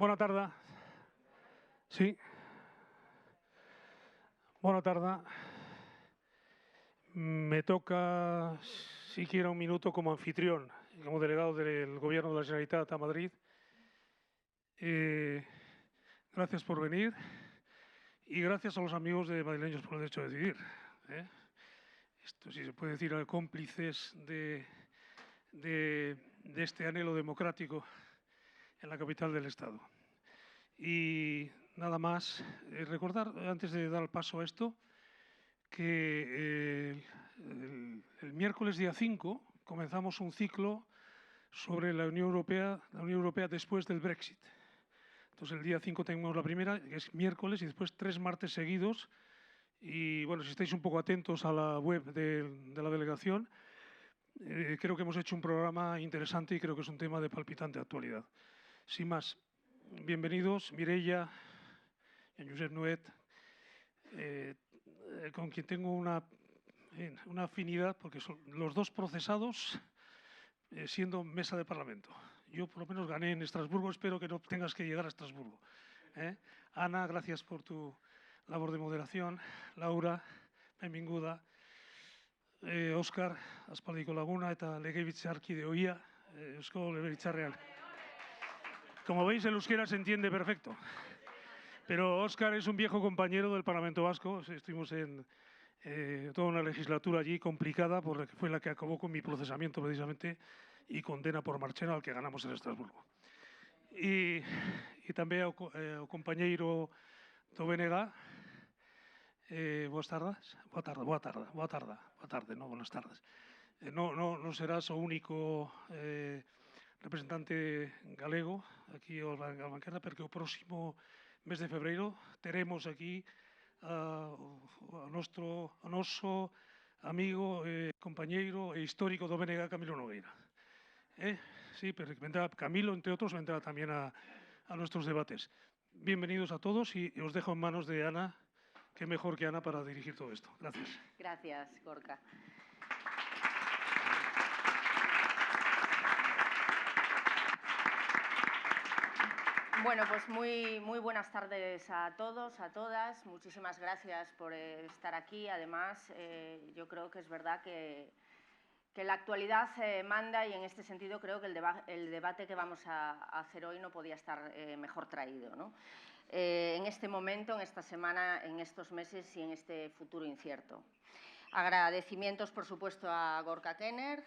Bona tarda. Sí. Bona tarda. Me toca siquiera un minuto como anfitrión y como delegado del Gobierno de la Generalitat a Madrid. Gracias por venir y gracias a los amigos de Madrileños por el Derecho a Decidir. Esto, si se puede decir, cómplices de este anhelo democrático en la capital del Estado. Y nada más, recordar, antes de dar el paso a esto, que el miércoles día 5 comenzamos un ciclo sobre la Unión Europea después del Brexit. Entonces el día 5 tenemos la primera, que es miércoles, y después 3 martes seguidos. Y bueno, si estáis un poco atentos a la web de la delegación, creo que hemos hecho un programa interesante y creo que es un tema de palpitante actualidad. Sin más, bienvenidos, Mireia y Josep Nuet, con quien tengo una afinidad, porque son los dos procesados siendo mesa de Parlamento. Yo por lo menos gané en Estrasburgo, espero que no tengas que llegar a Estrasburgo. Ana, gracias por tu labor de moderación. Laura, benvinguda. Óscar, aspaldiko laguna eta legebiltzarkide ohia, Eusko Legebiltzarrean. Como veis, el euskera se entiende perfecto. Pero Óscar es un viejo compañero del Parlamento Vasco. Estuvimos en toda una legislatura allí complicada, porque fue la que acabó con mi procesamiento precisamente y condena por Marchena, al que ganamos en Estrasburgo. Y también al compañero Dovenega. Buenas tardes. No, buenas tardes. No serás o único representante galego aquí a banqueta, porque o próximo mes de febreiro teremos aquí a noso amigo, compañeiro e histórico Domenega, Camilo Nogueira. Sí, pero vendrá Camilo, entre otros, vendrá también a nuestros debates. Bienvenidos a todos y os dejo en manos de Ana. Qué mejor que Ana para dirigir todo esto. Gracias. Gracias, Gorka. Bueno, pues muy buenas tardes a todos, a todas. Muchísimas gracias por estar aquí. Además, yo creo que es verdad que la actualidad manda, y en este sentido creo que el debate que vamos a hacer hoy no podía estar mejor traído, ¿no? En este momento, en esta semana, en estos meses y en este futuro incierto. Agradecimientos, por supuesto, a Gorka Kenner,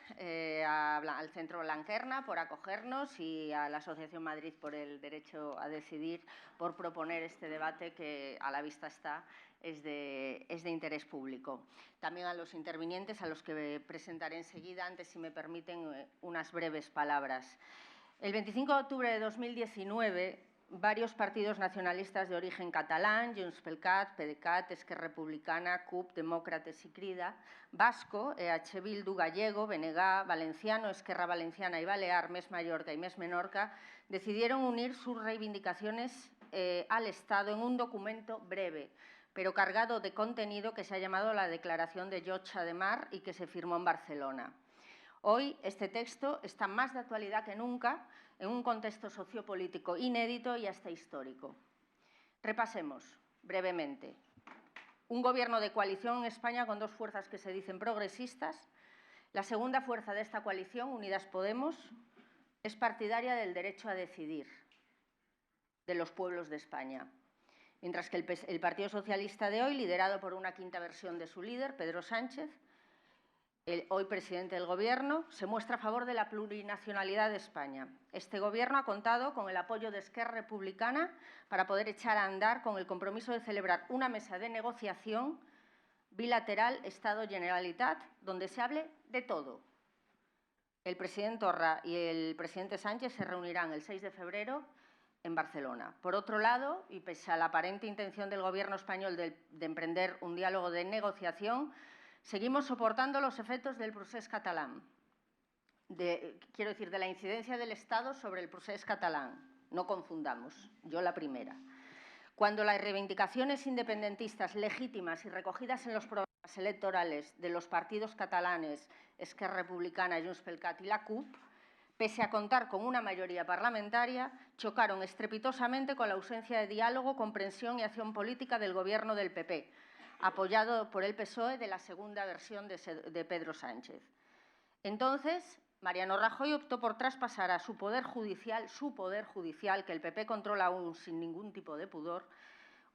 al Centro Blanquerna por acogernos y a la Asociación Madrid por el Derecho a Decidir por proponer este debate que, a la vista está, es de interés público. También a los intervinientes, a los que presentaré enseguida, antes, si me permiten, unas breves palabras. El 25 de octubre de 2019, varios partidos nacionalistas de origen catalán, Junts pel Cat, PDeCAT, Esquerra Republicana, CUP, Demócrates y Crida, vasco, EH Bildu, gallego, BNG, valenciano, Esquerra Valenciana y Balear, MES Mallorca y MES Menorca, decidieron unir sus reivindicaciones al Estado en un documento breve, pero cargado de contenido, que se ha llamado la Declaración de Llotja de Mar y que se firmó en Barcelona. Hoy este texto está más de actualidad que nunca, en un contexto sociopolítico inédito y hasta histórico. Repasemos brevemente. Un gobierno de coalición en España con dos fuerzas que se dicen progresistas. La segunda fuerza de esta coalición, Unidas Podemos, es partidaria del derecho a decidir de los pueblos de España. Mientras que el Partido Socialista de hoy, liderado por una quinta versión de su líder, Pedro Sánchez, hoy presidente del Gobierno, se muestra a favor de la plurinacionalidad de España. Este Gobierno ha contado con el apoyo de Esquerra Republicana para poder echar a andar con el compromiso de celebrar una mesa de negociación bilateral Estado-Generalitat, donde se hable de todo. El presidente Torra y el presidente Sánchez se reunirán el 6 de febrero en Barcelona. Por otro lado, y pese a la aparente intención del Gobierno español de emprender un diálogo de negociación, seguimos soportando los efectos del procés catalán, de la incidencia del Estado sobre el procés catalán. No confundamos, yo la primera. Cuando las reivindicaciones independentistas legítimas y recogidas en los programas electorales de los partidos catalanes, Esquerra Republicana, Junts pel Cat y la CUP, Pese a contar con una mayoría parlamentaria, chocaron estrepitosamente con la ausencia de diálogo, comprensión y acción política del Gobierno del PP, apoyado por el PSOE de la segunda versión de Pedro Sánchez. Entonces, Mariano Rajoy optó por traspasar a su poder judicial, que el PP controla aún sin ningún tipo de pudor,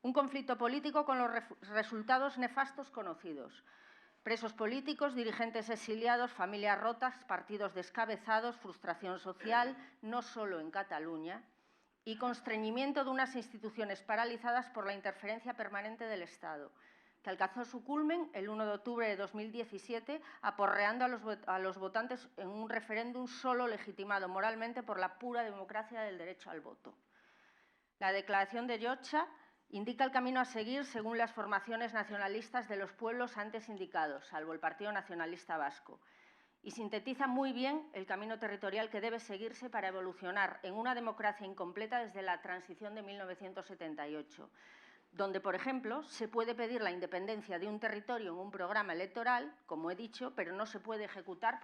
un conflicto político con los resultados nefastos conocidos. Presos políticos, dirigentes exiliados, familias rotas, partidos descabezados, frustración social, no solo en Cataluña, y constreñimiento de unas instituciones paralizadas por la interferencia permanente del Estado, que alcanzó su culmen el 1 de octubre de 2017, aporreando a los votantes en un referéndum solo legitimado moralmente por la pura democracia del derecho al voto. La declaración de Llotja indica el camino a seguir según las formaciones nacionalistas de los pueblos antes indicados, salvo el Partido Nacionalista Vasco, y sintetiza muy bien el camino territorial que debe seguirse para evolucionar en una democracia incompleta desde la transición de 1978, donde, por ejemplo, se puede pedir la independencia de un territorio en un programa electoral, como he dicho, pero no se puede ejecutar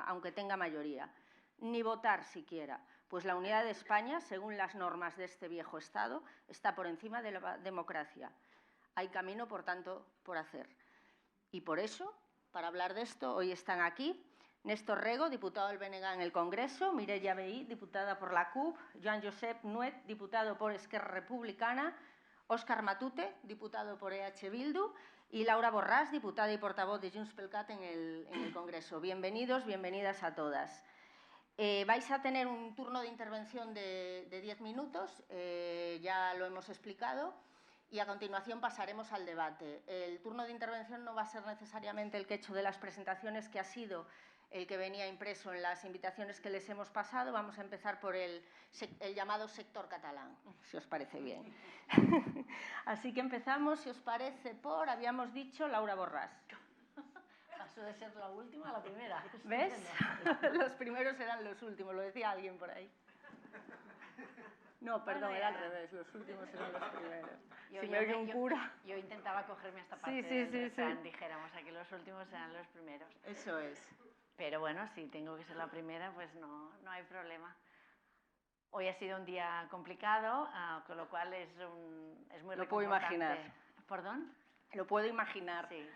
aunque tenga mayoría, ni votar siquiera, pues la unidad de España, según las normas de este viejo Estado, está por encima de la democracia. Hay camino, por tanto, por hacer. Y por eso, para hablar de esto, hoy están aquí Néstor Rego, diputado del BNG en el Congreso, Mireia Vehí, diputada por la CUP, Joan Josep Nuet, diputado por Esquerra Republicana, Óscar Matute, diputado por EH Bildu, y Laura Borràs, diputada y portavoz de Junts pel Cat en el Congreso. Bienvenidos, bienvenidas a todas. Vais a tener un turno de intervención de 10 minutos, ya lo hemos explicado, y a continuación pasaremos al debate. El turno de intervención no va a ser necesariamente el que he hecho de las presentaciones, que ha sido el que venía impreso en las invitaciones que les hemos pasado. Vamos a empezar por el llamado sector catalán, si os parece bien. Así que empezamos, si os parece, por, habíamos dicho, Laura Borràs. Pasó de ser la última a la primera. ¿Ves? Los primeros eran los últimos, lo decía alguien por ahí. No, perdón, era al revés, los últimos eran los primeros. Si me oye un cura... Yo intentaba cogerme esta parte del refrán, dijéramos, aquí los últimos eran los primeros. Eso es. Pero bueno, si tengo que ser la primera, pues no hay problema. Hoy ha sido un día complicado, con lo cual es muy reconfortante. Lo puedo imaginar. ¿Perdón? Lo puedo imaginar. Sí.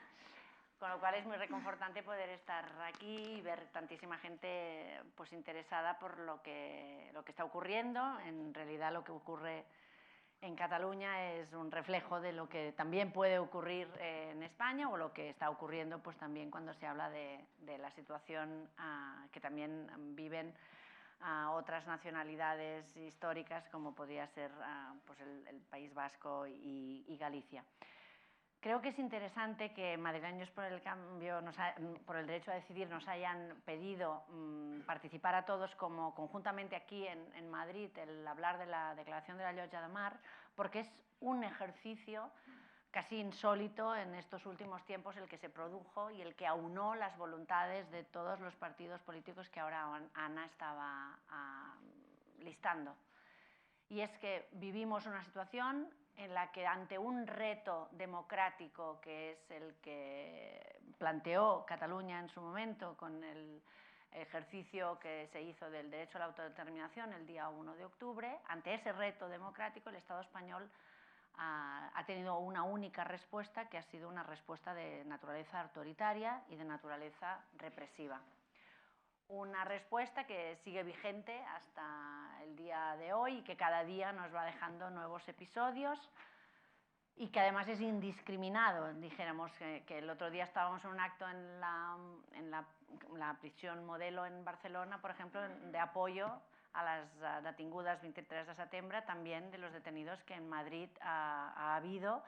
Con lo cual es muy reconfortante poder estar aquí y ver tantísima gente pues, interesada por lo que está ocurriendo. En realidad lo que ocurre en Cataluña es un reflejo de lo que también puede ocurrir en España, o lo que está ocurriendo pues, también cuando se habla de la situación que también viven otras nacionalidades históricas, como podría ser pues el País Vasco y Galicia. Creo que es interesante que Madrileños por el Cambio, por el Derecho a Decidir, nos hayan pedido participar a todos como conjuntamente aquí en Madrid, el hablar de la declaración de la Llotja de Mar, porque es un ejercicio casi insólito en estos últimos tiempos el que se produjo y el que aunó las voluntades de todos los partidos políticos que ahora Ana estaba listando. Y es que vivimos una situación en la que, ante un reto democrático que es el que planteó Cataluña en su momento con el ejercicio que se hizo del derecho a la autodeterminación el día 1 de octubre, ante ese reto democrático el Estado español ha tenido una única respuesta, que ha sido una respuesta de naturaleza autoritaria y de naturaleza represiva. Una respuesta que sigue vigente hasta el día de hoy y que cada día nos va dejando nuevos episodios y que además es indiscriminado. Dijéramos que el otro día estábamos en un acto en la prisión Modelo en Barcelona, por ejemplo, de apoyo a las detingudes 23 de setembre, también de los detenidos que en Madrid ha habido,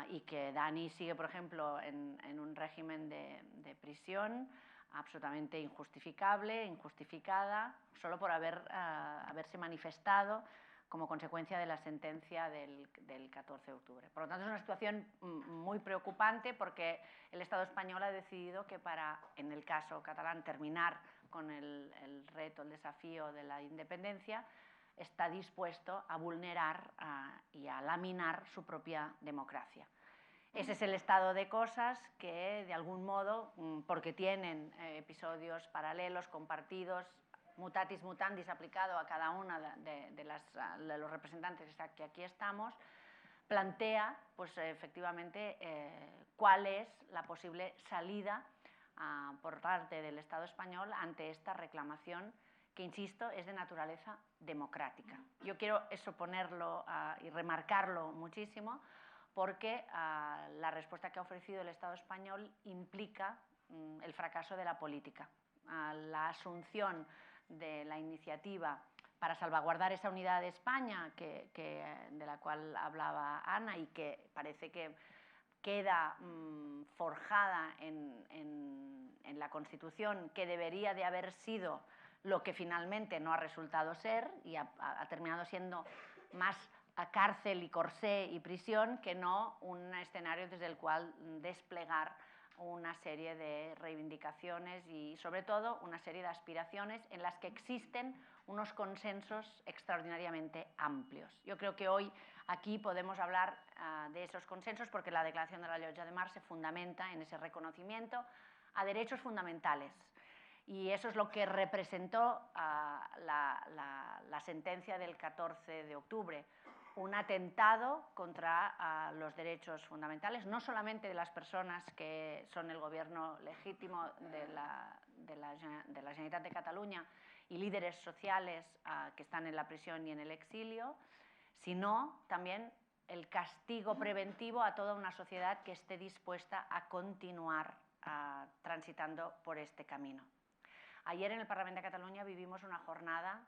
y que Dani sigue, por ejemplo, en un régimen de prisión absolutamente injustificable, injustificada, solo por haberse manifestado como consecuencia de la sentencia del 14 de octubre. Por lo tanto, es una situación muy preocupante, porque el Estado español ha decidido que para, en el caso catalán, terminar con el reto, el desafío de la independencia, está dispuesto a vulnerar y a laminar su propia democracia. Ese es el estado de cosas que, de algún modo, porque tienen episodios paralelos, compartidos, mutatis mutandis aplicado a cada una de los representantes que aquí estamos, plantea pues, efectivamente cuál es la posible salida por parte del Estado español ante esta reclamación que, insisto, es de naturaleza democrática. Yo quiero eso ponerlo y remarcarlo muchísimo porque la respuesta que ha ofrecido el Estado español implica el fracaso de la política. La asunción de la iniciativa para salvaguardar esa unidad de España de la cual hablaba Ana y que parece que queda forjada en la Constitución, que debería de haber sido lo que finalmente no ha resultado ser y ha terminado siendo más a cárcel y corsé y prisión que no un escenario desde el cual desplegar una serie de reivindicaciones y, sobre todo, una serie de aspiraciones en las que existen unos consensos extraordinariamente amplios. Yo creo que hoy aquí podemos hablar de esos consensos porque la Declaración de la Llotja de Mar se fundamenta en ese reconocimiento a derechos fundamentales. Y eso es lo que representó la sentencia del 14 de octubre, un atentado contra los derechos fundamentales, no solamente de las personas que son el gobierno legítimo de la Generalitat de Cataluña y líderes sociales que están en la prisión y en el exilio, sino también el castigo preventivo a toda una sociedad que esté dispuesta a continuar transitando por este camino. Ayer en el Parlamento de Cataluña vivimos una jornada,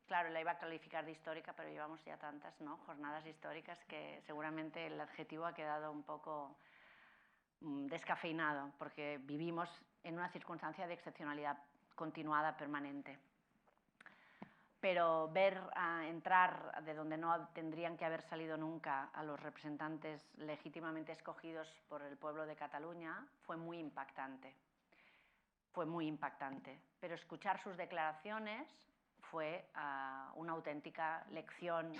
claro, la iba a calificar de histórica, pero llevamos ya tantas, ¿no?, jornadas históricas que seguramente el adjetivo ha quedado un poco descafeinado, porque vivimos en una circunstancia de excepcionalidad continuada, permanente. Pero ver entrar de donde no tendrían que haber salido nunca a los representantes legítimamente escogidos por el pueblo de Cataluña fue muy impactante. Fue muy impactante. Pero escuchar sus declaraciones fue una auténtica lección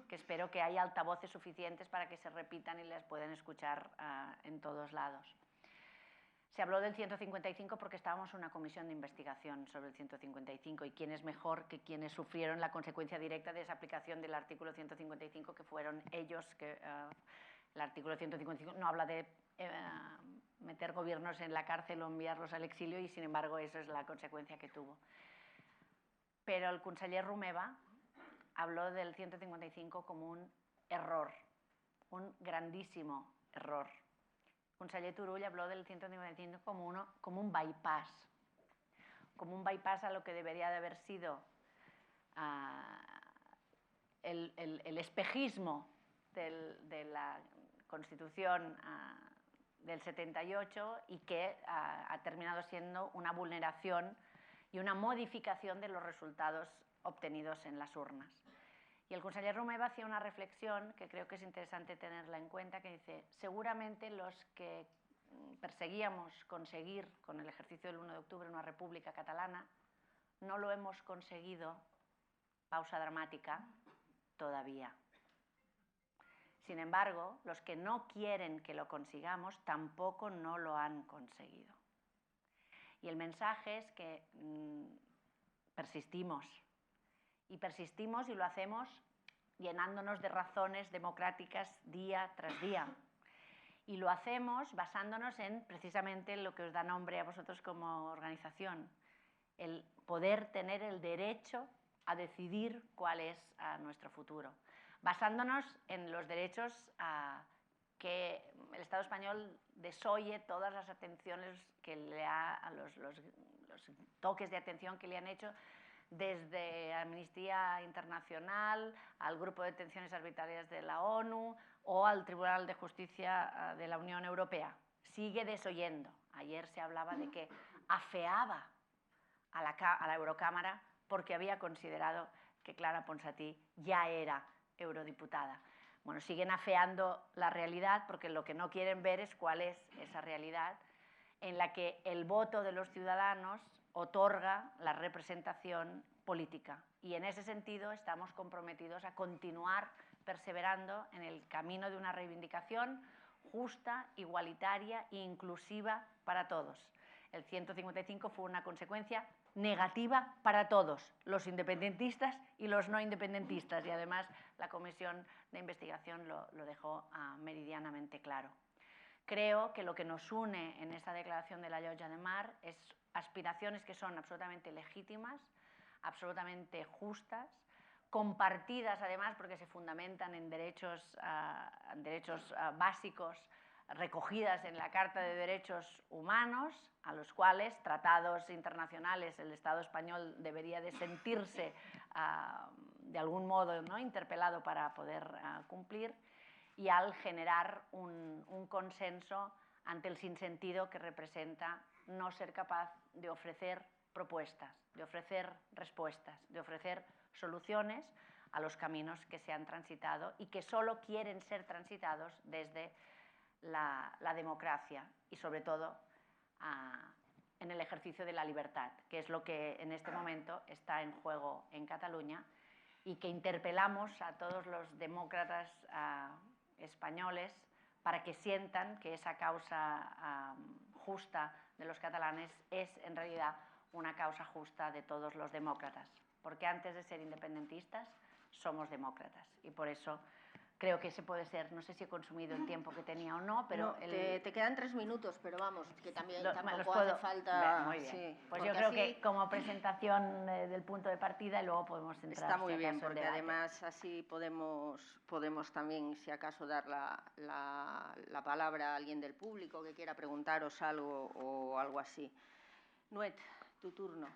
que espero que haya altavoces suficientes para que se repitan y las puedan escuchar en todos lados. Se habló del 155 porque estábamos en una comisión de investigación sobre el 155 y quién es mejor que quienes sufrieron la consecuencia directa de esa aplicación del artículo 155, que fueron ellos, que el artículo 155 no habla de meter gobiernos en la cárcel o enviarlos al exilio y, sin embargo, eso es la consecuencia que tuvo. Pero el conseller Romeva habló del 155 como un error, un grandísimo error. El conseller Turull habló del 155 como un bypass a lo que debería de haber sido el espejismo de la Constitución del 78 y que ha terminado siendo una vulneración y una modificación de los resultados obtenidos en las urnas. Y el conseller Romeva hacía una reflexión que creo que es interesante tenerla en cuenta, que dice: seguramente los que perseguíamos conseguir con el ejercicio del 1 de octubre una república catalana no lo hemos conseguido, pausa dramática, todavía. Sin embargo, los que no quieren que lo consigamos tampoco no lo han conseguido. Y el mensaje es que persistimos. Y persistimos y lo hacemos llenándonos de razones democráticas día tras día. Y lo hacemos basándonos en precisamente lo que os da nombre a vosotros como organización, el poder tener el derecho a decidir cuál es nuestro futuro. Basándonos en los derechos que el Estado español desoye todas las atenciones que los toques de atención que le han hecho desde Amnistía Internacional al Grupo de Detenciones Arbitrarias de la ONU o al Tribunal de Justicia de la Unión Europea. Sigue desoyendo. Ayer se hablaba de que afeaba a la Eurocámara porque había considerado que Clara Ponsatí ya era eurodiputada. Bueno, siguen afeando la realidad porque lo que no quieren ver es cuál es esa realidad en la que el voto de los ciudadanos otorga la representación política. Y en ese sentido estamos comprometidos a continuar perseverando en el camino de una reivindicación justa, igualitaria e inclusiva para todos, El 155 fue una consecuencia negativa para todos, los independentistas y los no independentistas, y además la comisión de investigación lo dejó meridianamente claro. Creo que lo que nos une en esta declaración de la Llotja de Mar es aspiraciones que son absolutamente legítimas, absolutamente justas, compartidas además porque se fundamentan en derechos básicos recogidas en la Carta de Derechos Humanos, a los cuales tratados internacionales el Estado español debería de sentirse de algún modo, ¿no?, interpelado para poder cumplir, y al generar un consenso ante el sinsentido que representa no ser capaz de ofrecer propuestas, de ofrecer respuestas, de ofrecer soluciones a los caminos que se han transitado y que solo quieren ser transitados desde la democracia y sobre todo en el ejercicio de la libertad, que es lo que en este momento está en juego en Cataluña, y que interpelamos a todos los demócratas españoles para que sientan que esa causa justa de los catalanes es en realidad una causa justa de todos los demócratas, porque antes de ser independentistas somos demócratas, y por eso creo que ese puede ser, no sé si he consumido el tiempo que tenía o no, pero... No, te quedan 3 minutos, pero vamos, que también tampoco puedo, hace falta... Muy bien, sí, pues yo creo que como presentación del punto de partida y luego podemos entrar... Está muy bien, porque además así podemos también, si acaso, dar la palabra a alguien del público que quiera preguntaros algo o algo así. Nuet, tu turno.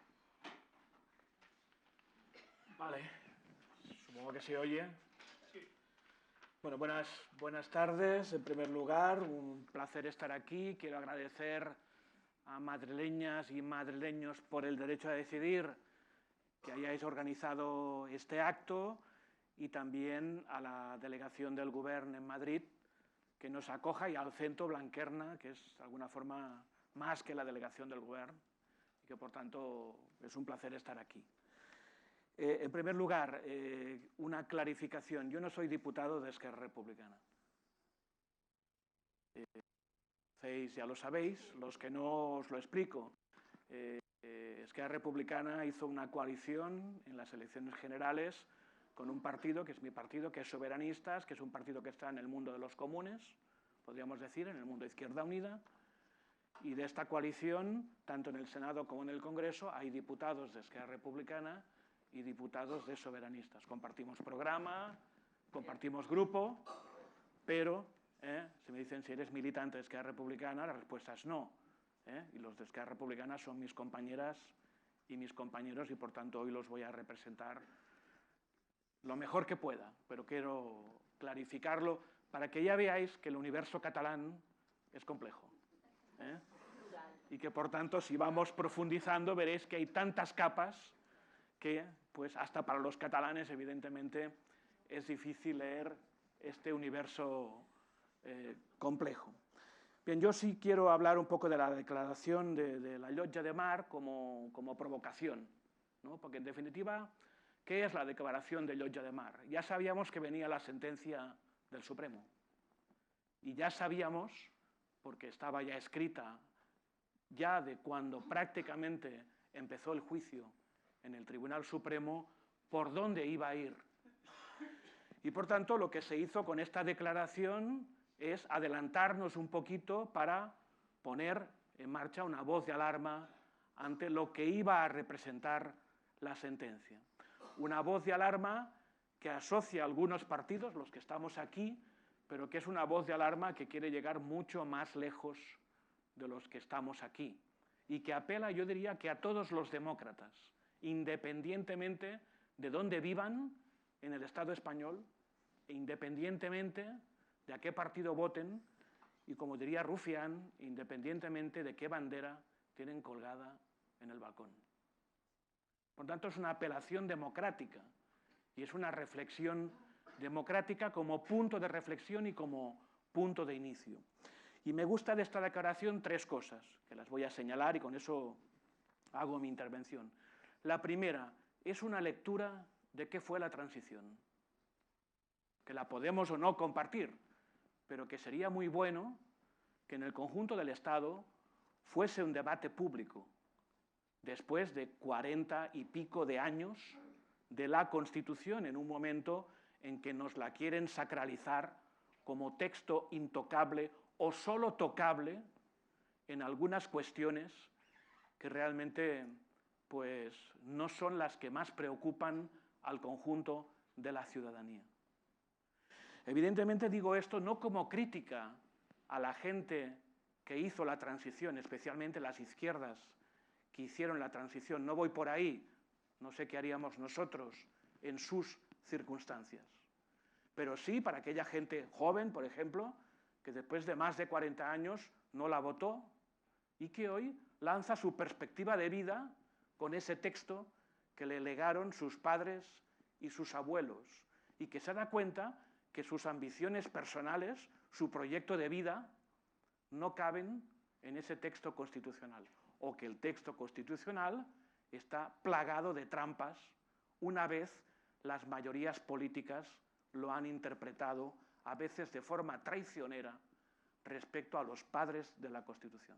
Vale, supongo que se oye. Bueno, buenas tardes. En primer lugar, un placer estar aquí. Quiero agradecer a madrileñas y madrileños por el derecho a decidir que hayáis organizado este acto, y también a la delegación del Govern en Madrid que nos acoja, y al Centro Blanquerna, que es de alguna forma más que la delegación del Govern, y que por tanto es un placer estar aquí. En primer lugar, una clarificación. Yo no soy diputado de Esquerra Republicana. Ya lo sabéis, los que no os lo explico. Esquerra Republicana hizo una coalición en las elecciones generales con un partido, que es mi partido, que es Soberanistas, que es un partido que está en el mundo de los comunes, podríamos decir, en el mundo de Izquierda Unida, y de esta coalición, tanto en el Senado como en el Congreso, hay diputados de Esquerra Republicana y diputados de Soberanistas. Compartimos programa, compartimos grupo, pero si me dicen si eres militante de Esquerra Republicana, la respuesta es no. Y los de Esquerra Republicana son mis compañeras y mis compañeros, y por tanto hoy los voy a representar lo mejor que pueda, pero quiero clarificarlo para que ya veáis que el universo catalán es complejo. Y que por tanto, si vamos profundizando, veréis que hay tantas capas que, pues, hasta para los catalanes, evidentemente, es difícil leer este universo complejo. Bien, yo sí quiero hablar un poco de la declaración de la Llotja de Mar como provocación, ¿no? Porque, en definitiva, ¿qué es la declaración de Llotja de Mar? Ya sabíamos que venía la sentencia del Supremo. Y ya sabíamos, porque estaba ya escrita, ya de cuando prácticamente empezó el juicio en el Tribunal Supremo, por dónde iba a ir. Y por tanto, lo que se hizo con esta declaración es adelantarnos un poquito para poner en marcha una voz de alarma ante lo que iba a representar la sentencia. Una voz de alarma que asocia a algunos partidos, los que estamos aquí, pero que es una voz de alarma que quiere llegar mucho más lejos de los que estamos aquí, y que apela, yo diría, que a todos los demócratas, independientemente de dónde vivan en el Estado español, e independientemente de a qué partido voten, y como diría Rufián, independientemente de qué bandera tienen colgada en el balcón. Por tanto, es una apelación democrática, y es una reflexión democrática como punto de reflexión y como punto de inicio. Y me gusta de esta declaración 3 cosas, que las voy a señalar y con eso hago mi intervención. La primera es una lectura de qué fue la transición, que la podemos o no compartir, pero que sería muy bueno que en el conjunto del Estado fuese un debate público, después de 40 y pico de años de la Constitución, en un momento en que nos la quieren sacralizar como texto intocable o solo tocable en algunas cuestiones que realmente pues, no son las que más preocupan al conjunto de la ciudadanía. Evidentemente digo esto no como crítica a la gente que hizo la transición, especialmente las izquierdas que hicieron la transición. No voy por ahí, no sé qué haríamos nosotros en sus circunstancias. Pero sí para aquella gente joven, por ejemplo, que después de más de 40 años no la votó y que hoy lanza su perspectiva de vida con ese texto que le legaron sus padres y sus abuelos y que se da cuenta que sus ambiciones personales, su proyecto de vida, no caben en ese texto constitucional o que el texto constitucional está plagado de trampas una vez las mayorías políticas lo han interpretado a veces de forma traicionera respecto a los padres de la Constitución.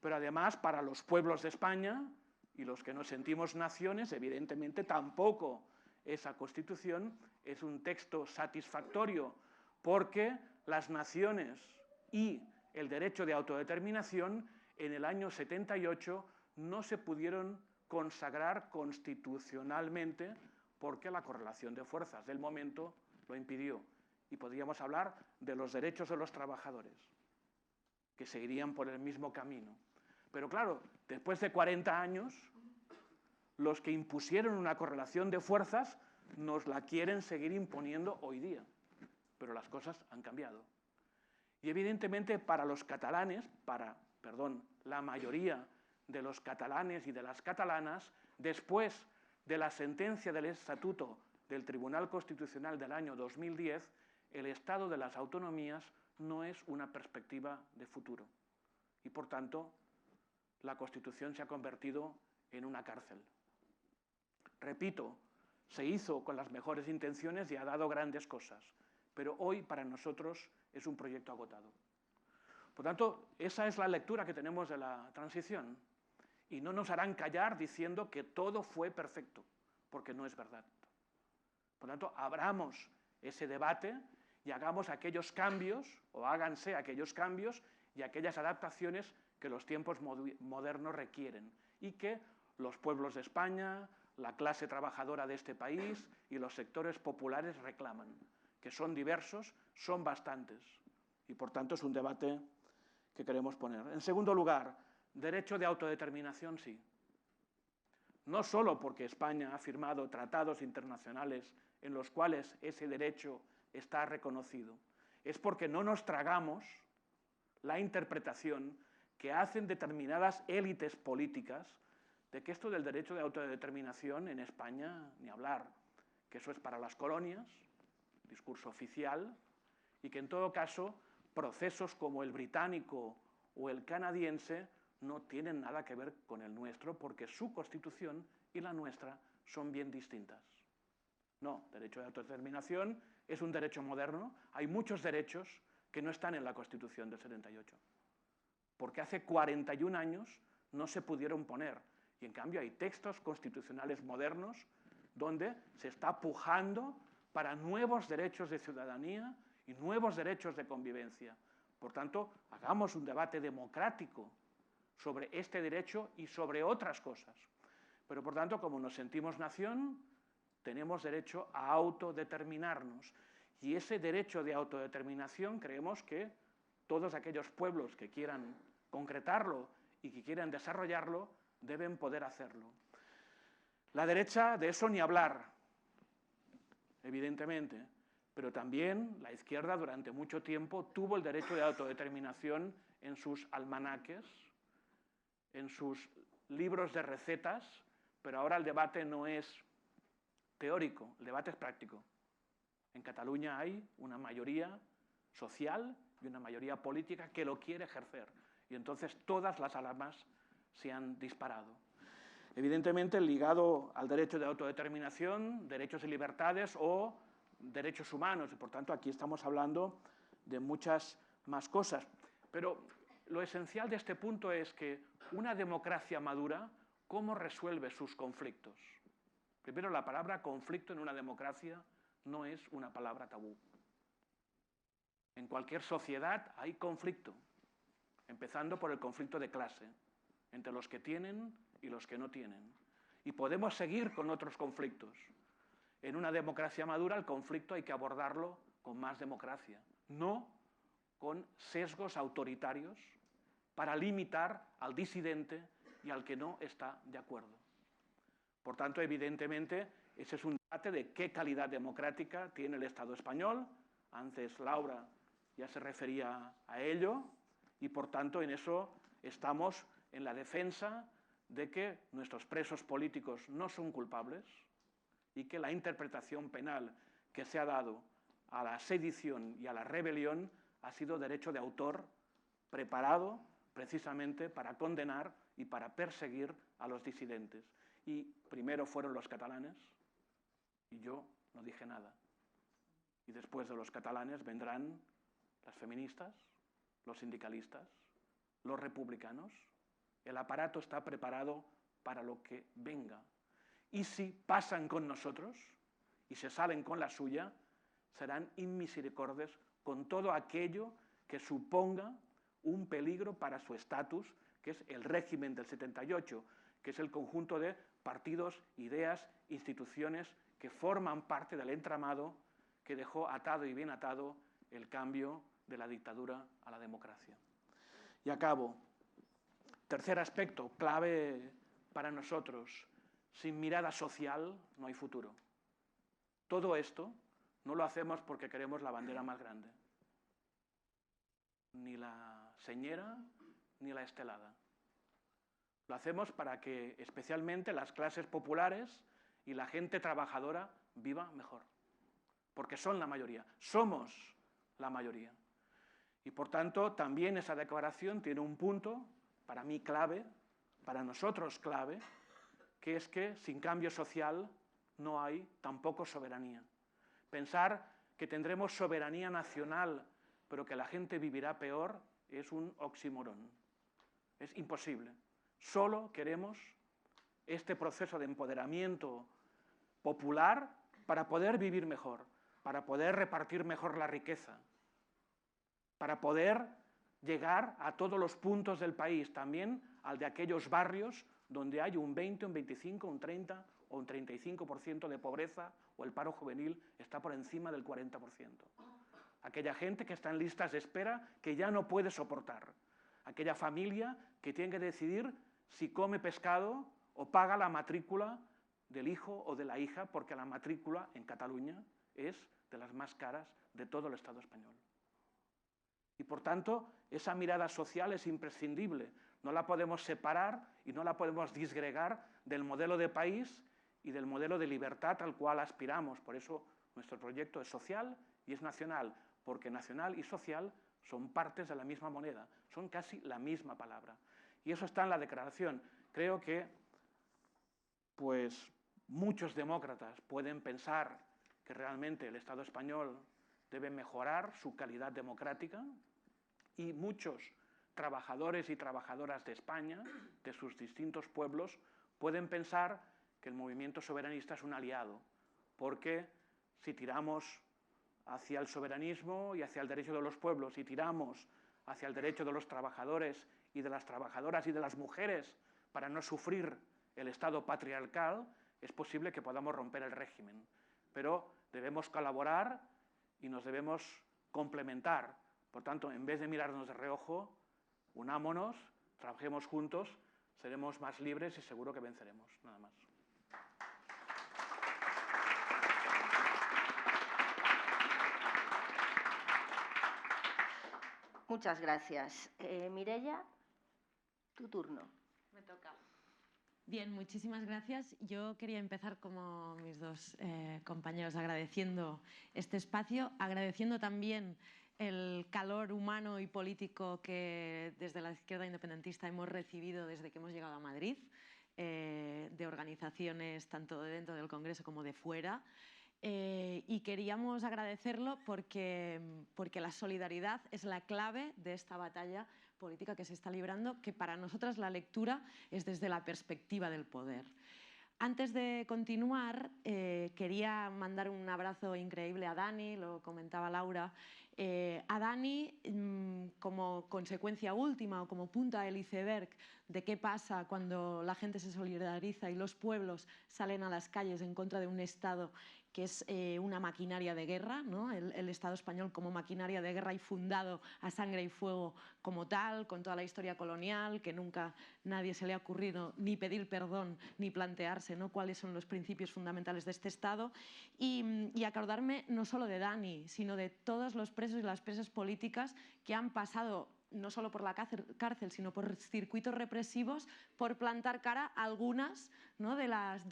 Pero además, para los pueblos de España y los que nos sentimos naciones, evidentemente tampoco esa Constitución es un texto satisfactorio, porque las naciones y el derecho de autodeterminación en el año 78 no se pudieron consagrar constitucionalmente porque la correlación de fuerzas del momento lo impidió. Y podríamos hablar de los derechos de los trabajadores, que seguirían por el mismo camino. Pero claro, después de 40 años, los que impusieron una correlación de fuerzas nos la quieren seguir imponiendo hoy día. Pero las cosas han cambiado. Y evidentemente para los catalanes, la mayoría de los catalanes y de las catalanas, después de la sentencia del Estatuto del Tribunal Constitucional del año 2010, el estado de las autonomías no es una perspectiva de futuro. Y por tanto, la Constitución se ha convertido en una cárcel. Repito, se hizo con las mejores intenciones y ha dado grandes cosas, pero hoy para nosotros es un proyecto agotado. Por tanto, esa es la lectura que tenemos de la transición. Y no nos harán callar diciendo que todo fue perfecto, porque no es verdad. Por tanto, abramos ese debate y hagamos aquellos cambios, o háganse aquellos cambios y aquellas adaptaciones que los tiempos modernos requieren y que los pueblos de España, la clase trabajadora de este país y los sectores populares reclaman, que son diversos, son bastantes, y por tanto es un debate que queremos poner. En segundo lugar, derecho de autodeterminación, sí. No solo porque España ha firmado tratados internacionales en los cuales ese derecho está reconocido, es porque no nos tragamos la interpretación que hacen determinadas élites políticas de que esto del derecho de autodeterminación en España, ni hablar, que eso es para las colonias, discurso oficial, y que en todo caso procesos como el británico o el canadiense no tienen nada que ver con el nuestro porque su Constitución y la nuestra son bien distintas. No, derecho de autodeterminación es un derecho moderno. Hay muchos derechos que no están en la Constitución del 78, porque hace 41 años no se pudieron poner. Y en cambio hay textos constitucionales modernos donde se está pujando para nuevos derechos de ciudadanía y nuevos derechos de convivencia. Por tanto, hagamos un debate democrático sobre este derecho y sobre otras cosas. Pero por tanto, como nos sentimos nación, tenemos derecho a autodeterminarnos. Y ese derecho de autodeterminación creemos que todos aquellos pueblos que quieran concretarlo y que quieran desarrollarlo deben poder hacerlo. La derecha, de eso ni hablar, evidentemente, pero también la izquierda durante mucho tiempo tuvo el derecho de autodeterminación en sus almanaques, en sus libros de recetas, pero ahora el debate no es teórico, el debate es práctico. En Cataluña hay una mayoría social y una mayoría política que lo quiere ejercer. Y entonces todas las alarmas se han disparado. Evidentemente ligado al derecho de autodeterminación, derechos y libertades o derechos humanos. Y por tanto aquí estamos hablando de muchas más cosas. Pero lo esencial de este punto es que una democracia madura, ¿cómo resuelve sus conflictos? Primero, la palabra conflicto en una democracia no es una palabra tabú. En cualquier sociedad hay conflicto, empezando por el conflicto de clase, entre los que tienen y los que no tienen. Y podemos seguir con otros conflictos. En una democracia madura el conflicto hay que abordarlo con más democracia, no con sesgos autoritarios para limitar al disidente y al que no está de acuerdo. Por tanto, evidentemente, ese es un debate de qué calidad democrática tiene el Estado español. Antes Laura ya se refería a ello y, por tanto, en eso estamos en la defensa de que nuestros presos políticos no son culpables y que la interpretación penal que se ha dado a la sedición y a la rebelión ha sido derecho de autor preparado precisamente para condenar y para perseguir a los disidentes. Y primero fueron los catalanes y yo no dije nada. Y después de los catalanes vendrán las feministas, los sindicalistas, los republicanos. El aparato está preparado para lo que venga. Y si pasan con nosotros y se salen con la suya, serán inmisericordios con todo aquello que suponga un peligro para su estatus, que es el régimen del 78, que es el conjunto de partidos, ideas, instituciones que forman parte del entramado que dejó atado y bien atado el cambio de la dictadura a la democracia. Y acabo. Tercer aspecto, clave para nosotros. Sin mirada social no hay futuro. Todo esto no lo hacemos porque queremos la bandera más grande. Ni la señera, ni la estelada. Lo hacemos para que especialmente las clases populares y la gente trabajadora viva mejor. Porque son la mayoría, somos la mayoría. Y por tanto, también esa declaración tiene un punto, para mí clave, para nosotros clave, que es que sin cambio social no hay tampoco soberanía. Pensar que tendremos soberanía nacional, pero que la gente vivirá peor, es un oxímoron. Es imposible. Solo queremos este proceso de empoderamiento popular para poder vivir mejor, para poder repartir mejor la riqueza, para poder llegar a todos los puntos del país, también al de aquellos barrios donde hay un 20, un 25, un 30 o un 35% de pobreza o el paro juvenil está por encima del 40%. Aquella gente que está en listas de espera que ya no puede soportar. Aquella familia que tiene que decidir si come pescado o paga la matrícula del hijo o de la hija, porque la matrícula en Cataluña es de las más caras de todo el Estado español. Y por tanto, esa mirada social es imprescindible. No la podemos separar y no la podemos disgregar del modelo de país y del modelo de libertad al cual aspiramos. Por eso nuestro proyecto es social y es nacional, porque nacional y social son partes de la misma moneda, son casi la misma palabra. Y eso está en la declaración. Creo que pues, muchos demócratas pueden pensar que realmente el Estado español debe mejorar su calidad democrática y muchos trabajadores y trabajadoras de España, de sus distintos pueblos, pueden pensar que el movimiento soberanista es un aliado, porque si tiramos hacia el soberanismo y hacia el derecho de los pueblos y tiramos hacia el derecho de los trabajadores y de las trabajadoras y de las mujeres para no sufrir el Estado patriarcal, es posible que podamos romper el régimen. Pero debemos colaborar y nos debemos complementar. Por tanto, en vez de mirarnos de reojo, unámonos, trabajemos juntos, seremos más libres y seguro que venceremos. Nada más. Muchas gracias. Mireia, tu turno. Me toca. Bien, muchísimas gracias. Yo quería empezar como mis dos compañeros agradeciendo este espacio, agradeciendo también el calor humano y político que desde la izquierda independentista hemos recibido desde que hemos llegado a Madrid, de organizaciones tanto de dentro del Congreso como de fuera. Y queríamos agradecerlo porque la solidaridad es la clave de esta batalla política que se está librando, que para nosotras la lectura es desde la perspectiva del poder. Antes de continuar, quería mandar un abrazo increíble a Dani, lo comentaba Laura. A Dani, como consecuencia última o como punta del iceberg de qué pasa cuando la gente se solidariza y los pueblos salen a las calles en contra de un Estado que es una maquinaria de guerra, ¿no? El Estado español como maquinaria de guerra y fundado a sangre y fuego como tal, con toda la historia colonial, que nunca nadie se le ha ocurrido ni pedir perdón ni plantearse, ¿no?, cuáles son los principios fundamentales de este Estado. Y acordarme no solo de Dani, sino de todos los presos y las presas políticas que han pasado no solo por la cárcel, sino por circuitos represivos, por plantar cara a algunas, ¿no?, de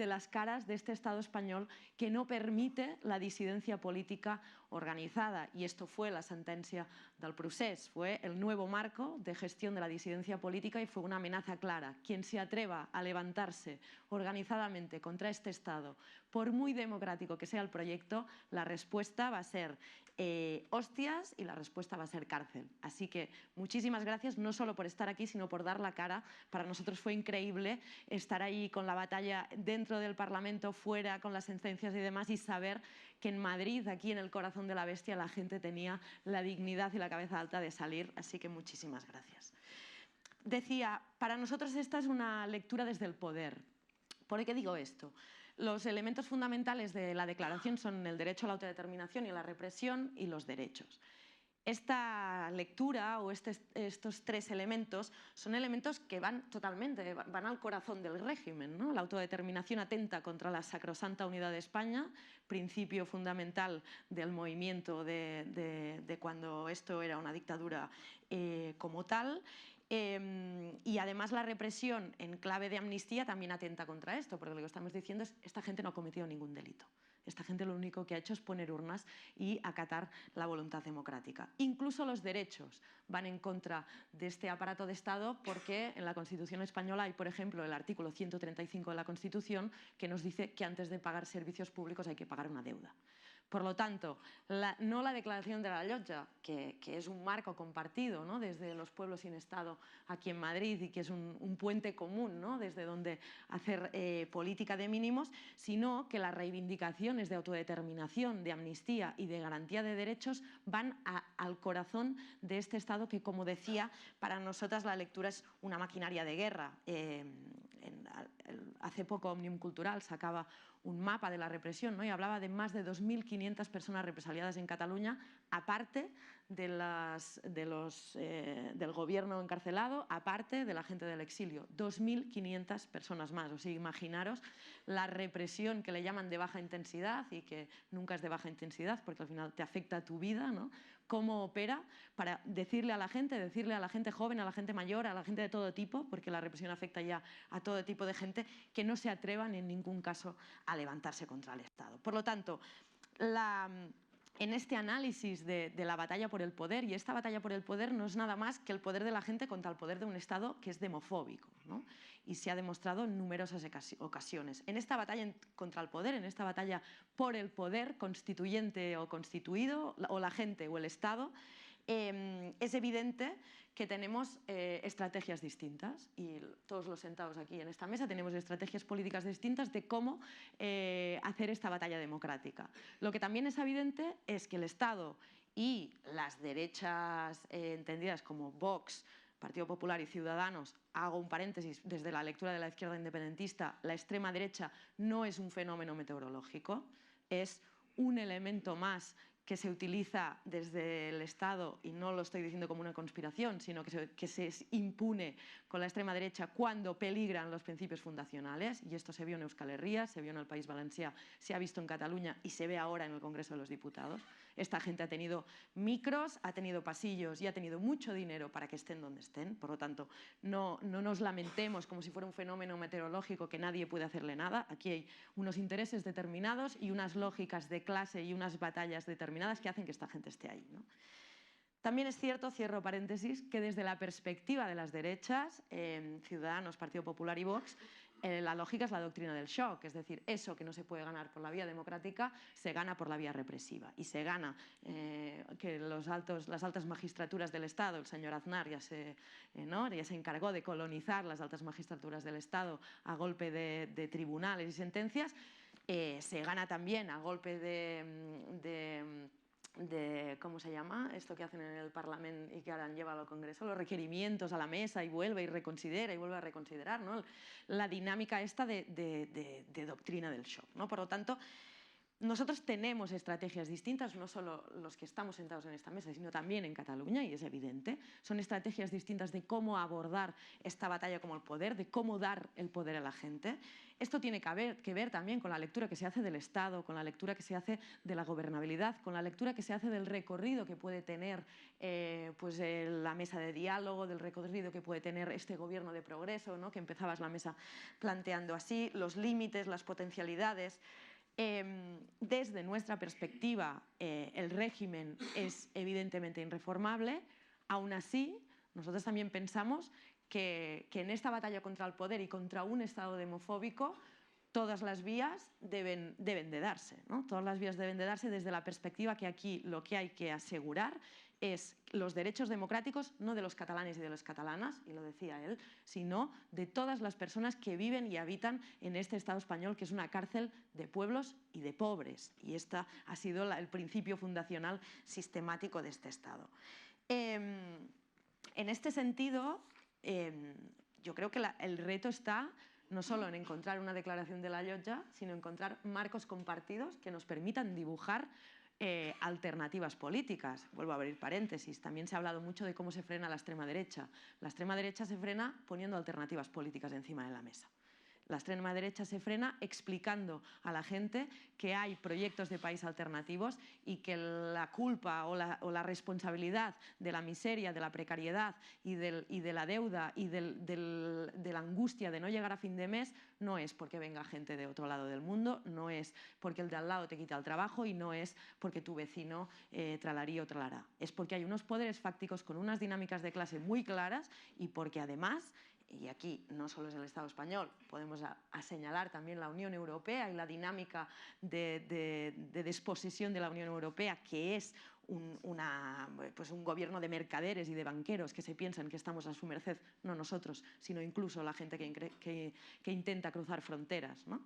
las caras de este Estado español que no permite la disidencia política organizada. Y esto fue la sentencia del procés, fue el nuevo marco de gestión de la disidencia política y fue una amenaza clara. Quien se atreva a levantarse organizadamente contra este Estado, por muy democrático que sea el proyecto, la respuesta va a ser hostias y la respuesta va a ser cárcel. Así que muchísimas gracias, no solo por estar aquí, sino por dar la cara. Para nosotros fue increíble estar ahí con la batalla dentro del Parlamento, fuera, con las sentencias y demás, y saber que en Madrid, aquí en el corazón de la bestia, la gente tenía la dignidad y la cabeza alta de salir. Así que muchísimas gracias. Decía, para nosotros esta es una lectura desde el poder. ¿Por qué digo esto? Los elementos fundamentales de la declaración son el derecho a la autodeterminación y la represión y los derechos. Esta lectura o estos tres elementos son elementos que van totalmente, van al corazón del régimen, ¿no? La autodeterminación atenta contra la sacrosanta unidad de España, principio fundamental del movimiento de cuando esto era una dictadura como tal. Y además la represión en clave de amnistía también atenta contra esto, porque lo que estamos diciendo es que esta gente no ha cometido ningún delito. Esta gente lo único que ha hecho es poner urnas y acatar la voluntad democrática. Incluso los derechos van en contra de este aparato de Estado porque en la Constitución española hay, por ejemplo, el artículo 135 de la Constitución que nos dice que antes de pagar servicios públicos hay que pagar una deuda. Por lo tanto, no la declaración de la Llotja, que es un marco compartido, ¿no?, desde los pueblos sin Estado aquí en Madrid y que es un puente común, ¿no?, desde donde hacer política de mínimos, sino que las reivindicaciones de autodeterminación, de amnistía y de garantía de derechos van al corazón de este Estado que, como decía, para nosotras la lectura es una maquinaria de guerra. Hace poco Òmnium Cultural sacaba un mapa de la represión, ¿no?, y hablaba de más de 2.500 personas represaliadas en Cataluña, aparte del gobierno encarcelado, aparte de la gente del exilio. 2.500 personas más. O sea, imaginaros la represión que le llaman de baja intensidad y que nunca es de baja intensidad porque al final te afecta a tu vida, ¿no?, cómo opera para decirle a la gente joven, a la gente mayor, a la gente de todo tipo, porque la represión afecta ya a todo tipo de gente, que no se atrevan en ningún caso a levantarse contra el Estado. Por lo tanto, en este análisis de la batalla por el poder, y esta batalla por el poder no es nada más que el poder de la gente contra el poder de un Estado que es demofóbico, ¿no?, y se ha demostrado en numerosas ocasiones. En esta batalla contra el poder, en esta batalla por el poder constituyente o constituido, o la gente o el Estado, es evidente que tenemos estrategias distintas y todos los sentados aquí en esta mesa tenemos estrategias políticas distintas de cómo hacer esta batalla democrática. Lo que también es evidente es que el Estado y las derechas entendidas como Vox, Partido Popular y Ciudadanos, hago un paréntesis desde la lectura de la izquierda independentista, la extrema derecha no es un fenómeno meteorológico, es un elemento más que se utiliza desde el Estado, y no lo estoy diciendo como una conspiración, sino que se impune con la extrema derecha cuando peligran los principios fundacionales, y esto se vio en Euskal Herria, se vio en el País Valencià, se ha visto en Cataluña y se ve ahora en el Congreso de los Diputados. Esta gente ha tenido micros, ha tenido pasillos y ha tenido mucho dinero para que estén donde estén. Por lo tanto, no nos lamentemos como si fuera un fenómeno meteorológico que nadie puede hacerle nada. Aquí hay unos intereses determinados y unas lógicas de clase y unas batallas determinadas que hacen que esta gente esté ahí, ¿no? También es cierto, cierro paréntesis, que desde la perspectiva de las derechas, Ciudadanos, Partido Popular y Vox, La lógica es la doctrina del shock, es decir, eso que no se puede ganar por la vía democrática se gana por la vía represiva y se gana que las altas magistraturas del Estado, el señor Aznar ya se encargó de colonizar las altas magistraturas del Estado a golpe de tribunales y sentencias, se gana también a golpe de ¿cómo se llama? Esto que hacen en el Parlamento y que ahora han llevado al Congreso, los requerimientos a la mesa y vuelve y reconsidera y vuelve a reconsiderar, ¿no? La dinámica esta de doctrina del shock, ¿no? Por lo tanto, nosotros tenemos estrategias distintas, no solo los que estamos sentados en esta mesa, sino también en Cataluña, y es evidente. Son estrategias distintas de cómo abordar esta batalla como el poder, de cómo dar el poder a la gente. Esto tiene que ver también con la lectura que se hace del Estado, con la lectura que se hace de la gobernabilidad, con la lectura que se hace del recorrido que puede tener la mesa de diálogo, del recorrido que puede tener este gobierno de progreso, ¿no? Que empezabas la mesa planteando así, los límites, las potencialidades. Desde nuestra perspectiva, el régimen es evidentemente irreformable. Aún así, nosotros también pensamos que en esta batalla contra el poder y contra un Estado demofóbico, todas las vías deben de darse, ¿no? Todas las vías deben de darse desde la perspectiva que aquí lo que hay que asegurar es los derechos democráticos, no de los catalanes y de las catalanas, y lo decía él, sino de todas las personas que viven y habitan en este Estado español, que es una cárcel de pueblos y de pobres. Y este ha sido el principio fundacional sistemático de este Estado. En este sentido, yo creo que el reto está no solo en encontrar una declaración de la Llotja, sino encontrar marcos compartidos que nos permitan dibujar alternativas políticas. Vuelvo a abrir paréntesis, también se ha hablado mucho de cómo se frena la extrema derecha. La extrema derecha se frena poniendo alternativas políticas encima de la mesa. La extrema derecha se frena explicando a la gente que hay proyectos de país alternativos y que la culpa o la responsabilidad de la miseria, de la precariedad y de la deuda y de la angustia de no llegar a fin de mes no es porque venga gente de otro lado del mundo, no es porque el de al lado te quita el trabajo y no es porque tu vecino tralarí o tralará. Es porque hay unos poderes fácticos con unas dinámicas de clase muy claras y porque además, y aquí no solo es el Estado español, podemos señalar también la Unión Europea y la dinámica de desposesión de la Unión Europea, que es un gobierno de mercaderes y de banqueros que se piensan que estamos a su merced, no nosotros, sino incluso la gente que intenta cruzar fronteras, ¿no?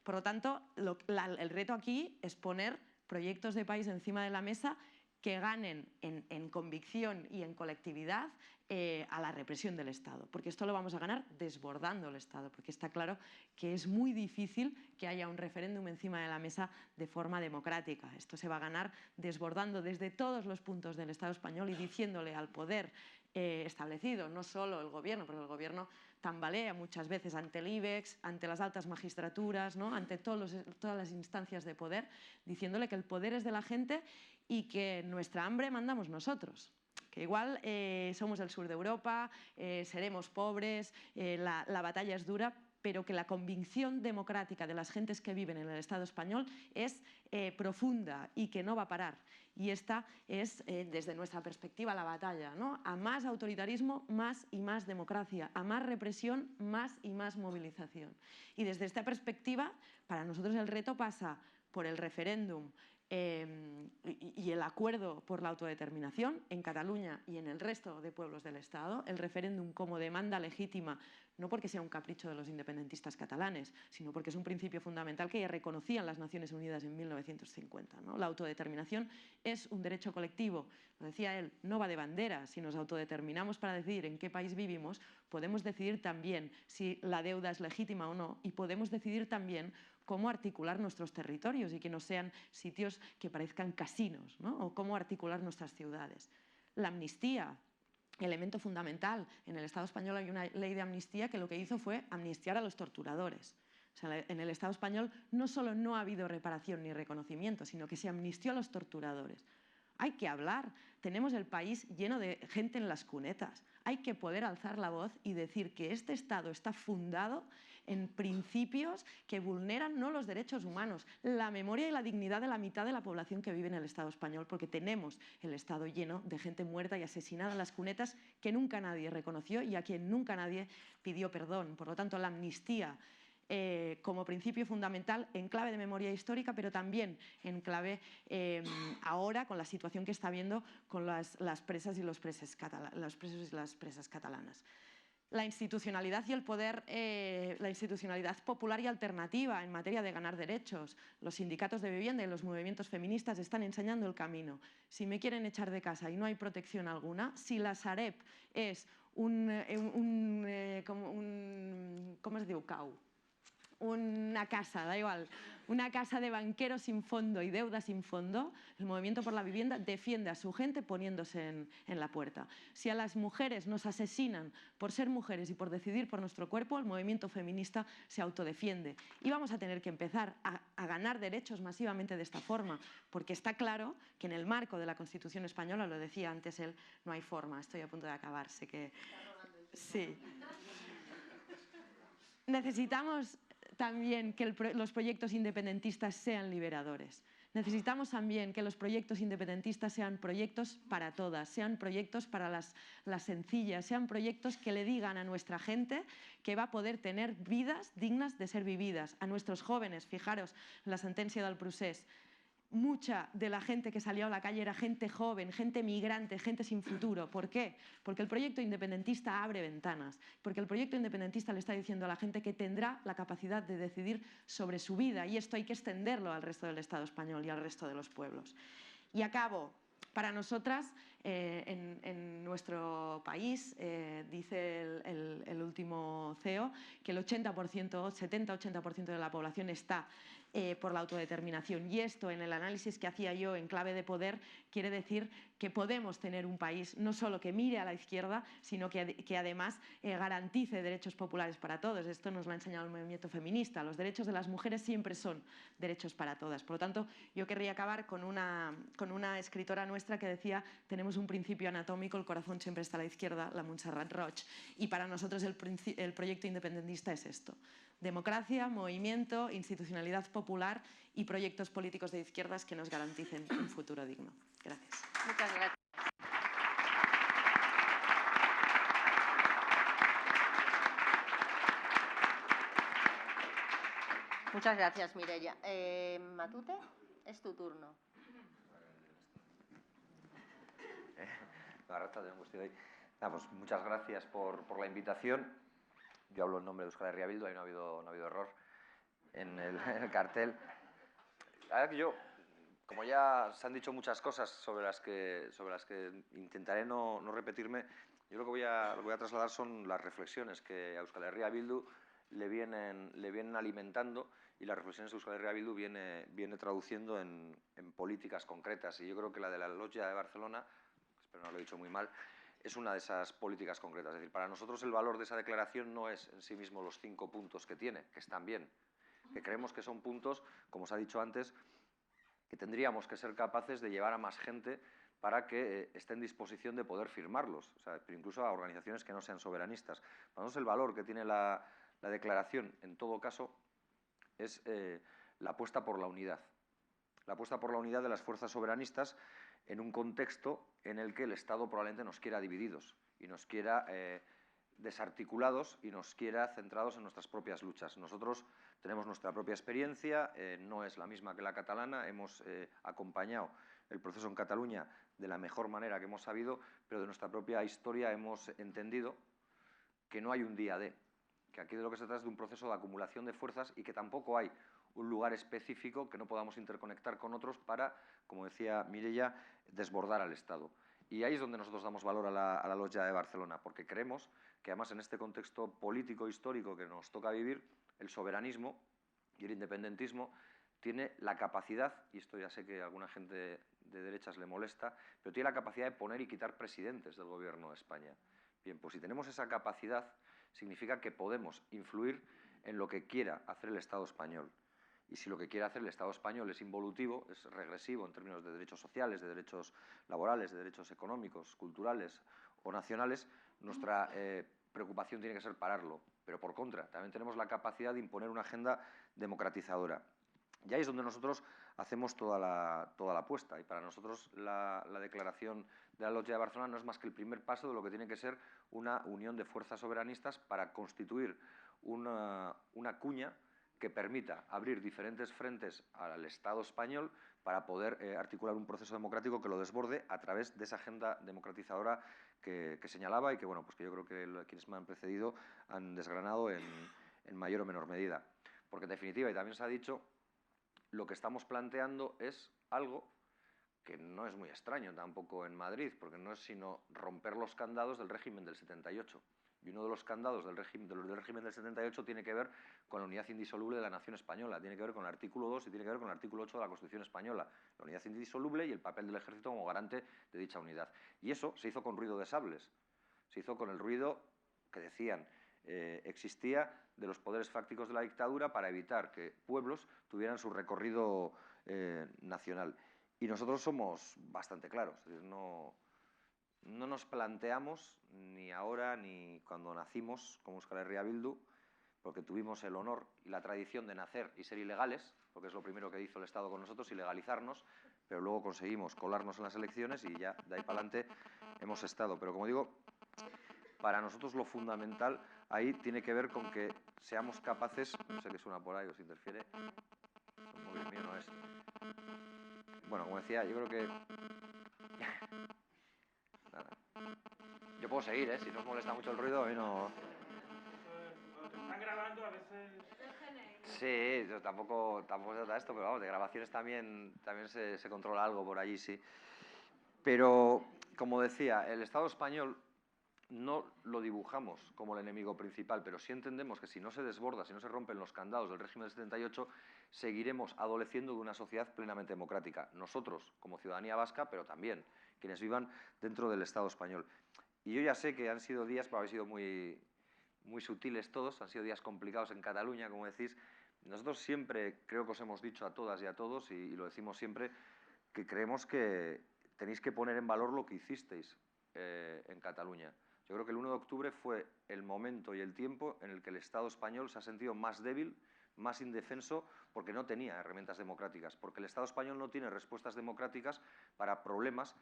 Por lo tanto, el reto aquí es poner proyectos de país encima de la mesa que ganen en convicción y en colectividad a la represión del Estado, porque esto lo vamos a ganar desbordando el Estado, porque está claro que es muy difícil que haya un referéndum encima de la mesa de forma democrática. Esto se va a ganar desbordando desde todos los puntos del Estado español y diciéndole al poder establecido, no solo el gobierno, porque el gobierno tambalea muchas veces ante el IBEX, ante las altas magistraturas, ¿no? Ante todas las instancias de poder, diciéndole que el poder es de la gente y que nuestra hambre mandamos nosotros. Que igual somos el sur de Europa, seremos pobres, la batalla es dura, pero que la convicción democrática de las gentes que viven en el Estado español es profunda y que no va a parar. Y esta es, desde nuestra perspectiva, la batalla, ¿no? A más autoritarismo, más y más democracia. A más represión, más y más movilización. Y desde esta perspectiva, para nosotros el reto pasa por el referéndum y el acuerdo por la autodeterminación en Cataluña y en el resto de pueblos del Estado, el referéndum como demanda legítima, no porque sea un capricho de los independentistas catalanes, sino porque es un principio fundamental que ya reconocían las Naciones Unidas en 1950, ¿no? La autodeterminación es un derecho colectivo, lo decía él, no va de bandera. Si nos autodeterminamos para decidir en qué país vivimos, podemos decidir también si la deuda es legítima o no y podemos decidir también cómo articular nuestros territorios y que no sean sitios que parezcan casinos, ¿no? O cómo articular nuestras ciudades. La amnistía, elemento fundamental. En el Estado español hay una ley de amnistía que lo que hizo fue amnistiar a los torturadores. O sea, en el Estado español no solo no ha habido reparación ni reconocimiento, sino que se amnistió a los torturadores. Hay que hablar. Tenemos el país lleno de gente en las cunetas. Hay que poder alzar la voz y decir que este Estado está fundado en principios que vulneran no los derechos humanos, la memoria y la dignidad de la mitad de la población que vive en el Estado español, porque tenemos el Estado lleno de gente muerta y asesinada en las cunetas que nunca nadie reconoció y a quien nunca nadie pidió perdón. Por lo tanto, la amnistía como principio fundamental en clave de memoria histórica, pero también en clave ahora con la situación que está habiendo con las presas y los presos y las presas catalanas. La institucionalidad y el poder, la institucionalidad popular y alternativa en materia de ganar derechos. Los sindicatos de vivienda y los movimientos feministas están enseñando el camino. Si me quieren echar de casa y no hay protección alguna, si la Sareb es ¿cómo es diu? Cau. Una casa, da igual, una casa de banqueros sin fondo y deuda sin fondo, el Movimiento por la Vivienda defiende a su gente poniéndose en la puerta. Si a las mujeres nos asesinan por ser mujeres y por decidir por nuestro cuerpo, el movimiento feminista se autodefiende. Y vamos a tener que empezar a ganar derechos masivamente de esta forma, porque está claro que en el marco de la Constitución española, lo decía antes él, no hay forma. Estoy a punto de acabar, sé que... Sí. Necesitamos también que los proyectos independentistas sean liberadores. Necesitamos también que los proyectos independentistas sean proyectos para todas, sean proyectos para las sencillas, sean proyectos que le digan a nuestra gente que va a poder tener vidas dignas de ser vividas. A nuestros jóvenes, fijaros en la sentencia del procés, mucha de la gente que salió a la calle era gente joven, gente migrante, gente sin futuro. ¿Por qué? Porque el proyecto independentista abre ventanas, porque el proyecto independentista le está diciendo a la gente que tendrá la capacidad de decidir sobre su vida, y esto hay que extenderlo al resto del Estado español y al resto de los pueblos. Y acabo. Para nosotras, en nuestro país, dice el último CEO, que el 70-80% de la población está por la autodeterminación. Y esto, en el análisis que hacía yo en clave de poder, quiere decir que podemos tener un país no solo que mire a la izquierda, sino que además garantice derechos populares para todos. Esto nos lo ha enseñado el movimiento feminista. Los derechos de las mujeres siempre son derechos para todas. Por lo tanto, yo querría acabar con una escritora nuestra que decía: tenemos un principio anatómico, el corazón siempre está a la izquierda, la Montserrat Roig. Y para nosotros el proyecto independentista es esto: democracia, movimiento, institucionalidad popular y proyectos políticos de izquierdas que nos garanticen un futuro digno. Gracias. Muchas gracias. Muchas gracias, Mireia. Matute, es tu turno. Pues muchas gracias por la invitación. Yo hablo en nombre de Euskal Herria Bildu, ahí no ha habido error en el cartel. La verdad que yo, como ya se han dicho muchas cosas sobre las que intentaré no repetirme, yo lo que voy a trasladar son las reflexiones que a Euskal Herria Bildu le vienen alimentando, y las reflexiones que Euskal Herria Bildu viene traduciendo en políticas concretas. Y yo creo que la de la Loggia de Barcelona, espero no lo he dicho muy mal, es una de esas políticas concretas. Es decir, para nosotros el valor de esa declaración no es en sí mismo los 5 puntos que tiene, que están bien, que creemos que son puntos, como os ha dicho antes, que tendríamos que ser capaces de llevar a más gente para que esté en disposición de poder firmarlos, o sea, incluso a organizaciones que no sean soberanistas. Para nosotros el valor que tiene la declaración, en todo caso, es la apuesta por la unidad. La apuesta por la unidad de las fuerzas soberanistas en un contexto en el que el Estado probablemente nos quiera divididos y nos quiera desarticulados y nos quiera centrados en nuestras propias luchas. Nosotros tenemos nuestra propia experiencia, no es la misma que la catalana, hemos acompañado el proceso en Cataluña de la mejor manera que hemos sabido, pero de nuestra propia historia hemos entendido que no hay un día D, que aquí de lo que se trata es de un proceso de acumulación de fuerzas y que tampoco hay un lugar específico que no podamos interconectar con otros para, como decía Mireia, desbordar al Estado. Y ahí es donde nosotros damos valor a la Loggia de Barcelona, porque creemos que además en este contexto político histórico que nos toca vivir, el soberanismo y el independentismo tiene la capacidad, y esto ya sé que a alguna gente de derechas le molesta, pero tiene la capacidad de poner y quitar presidentes del Gobierno de España. Bien, pues si tenemos esa capacidad, significa que podemos influir en lo que quiera hacer el Estado español. Y si lo que quiere hacer el Estado español es involutivo, es regresivo en términos de derechos sociales, de derechos laborales, de derechos económicos, culturales o nacionales, nuestra preocupación tiene que ser pararlo. Pero por contra, también tenemos la capacidad de imponer una agenda democratizadora. Y ahí es donde nosotros hacemos toda la apuesta. Y para nosotros la declaración de la Lotja de Barcelona no es más que el primer paso de lo que tiene que ser una unión de fuerzas soberanistas para constituir una cuña que permita abrir diferentes frentes al Estado español para poder articular un proceso democrático que lo desborde a través de esa agenda democratizadora que señalaba y que, bueno, pues que yo creo que quienes me han precedido han desgranado en mayor o menor medida. Porque, en definitiva, y también se ha dicho, lo que estamos planteando es algo que no es muy extraño tampoco en Madrid, porque no es sino romper los candados del régimen del 78. Y uno de los candados del régimen del 78 tiene que ver con la unidad indisoluble de la nación española, tiene que ver con el artículo 2 y tiene que ver con el artículo 8 de la Constitución española, la unidad indisoluble y el papel del ejército como garante de dicha unidad. Y eso se hizo con ruido de sables, se hizo con el ruido que decían existía de los poderes fácticos de la dictadura para evitar que pueblos tuvieran su recorrido nacional. Y nosotros somos bastante claros, es decir, no nos planteamos, ni ahora ni cuando nacimos como Euskal Herria Bildu, porque tuvimos el honor y la tradición de nacer y ser ilegales, porque es lo primero que hizo el Estado con nosotros, ilegalizarnos, pero luego conseguimos colarnos en las elecciones y ya de ahí para adelante hemos estado. Pero como digo, para nosotros lo fundamental ahí tiene que ver con que seamos capaces, no sé qué suena por ahí, os interfiere, el móvil mío no es. Bueno, como decía, yo creo que... Nada. Yo puedo seguir, si no os molesta mucho el ruido, a mí no... Están grabando a veces... Sí, yo tampoco se trata de esto, pero vamos, de grabaciones también se controla algo por allí, sí. Pero, como decía, el Estado español no lo dibujamos como el enemigo principal, pero sí entendemos que si no se desborda, si no se rompen los candados del régimen del 78, seguiremos adoleciendo de una sociedad plenamente democrática. Nosotros, como ciudadanía vasca, pero también quienes vivan dentro del Estado español. Y yo ya sé que han sido días, pero habéis sido muy sutiles todos, han sido días complicados en Cataluña, como decís. Nosotros siempre, creo que os hemos dicho a todas y a todos, y lo decimos siempre, que creemos que tenéis que poner en valor lo que hicisteis en Cataluña. Yo creo que el 1 de octubre fue el momento y el tiempo en el que el Estado español se ha sentido más débil, más indefenso, porque no tenía herramientas democráticas, porque el Estado español no tiene respuestas democráticas para problemas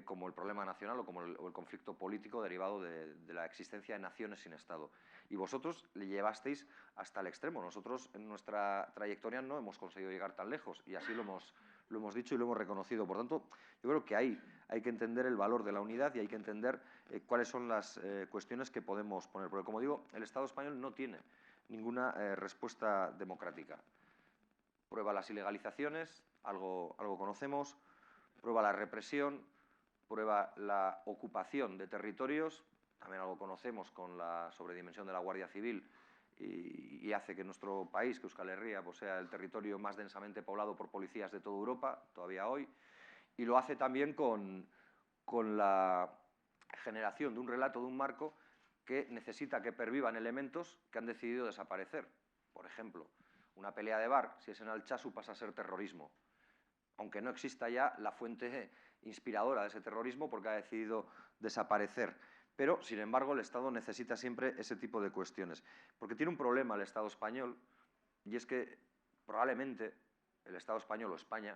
como el problema nacional o el conflicto político derivado de la existencia de naciones sin Estado. Y vosotros le llevasteis hasta el extremo. Nosotros en nuestra trayectoria no hemos conseguido llegar tan lejos y así lo hemos dicho y lo hemos reconocido. Por tanto, yo creo que ahí hay que entender el valor de la unidad y hay que entender cuáles son las cuestiones que podemos poner. Porque, como digo, el Estado español no tiene ninguna respuesta democrática. Prueba las ilegalizaciones, algo conocemos, prueba la represión, prueba la ocupación de territorios, también algo conocemos con la sobredimensión de la Guardia Civil y hace que nuestro país, que Euskal Herria, pues sea el territorio más densamente poblado por policías de toda Europa, todavía hoy, y lo hace también con la generación de un relato, de un marco que necesita que pervivan elementos que han decidido desaparecer. Por ejemplo, una pelea de bar, si es en Altsasu, pasa a ser terrorismo, aunque no exista ya la fuente inspiradora de ese terrorismo porque ha decidido desaparecer. Pero, sin embargo, el Estado necesita siempre ese tipo de cuestiones. Porque tiene un problema el Estado español, y es que probablemente el Estado español o España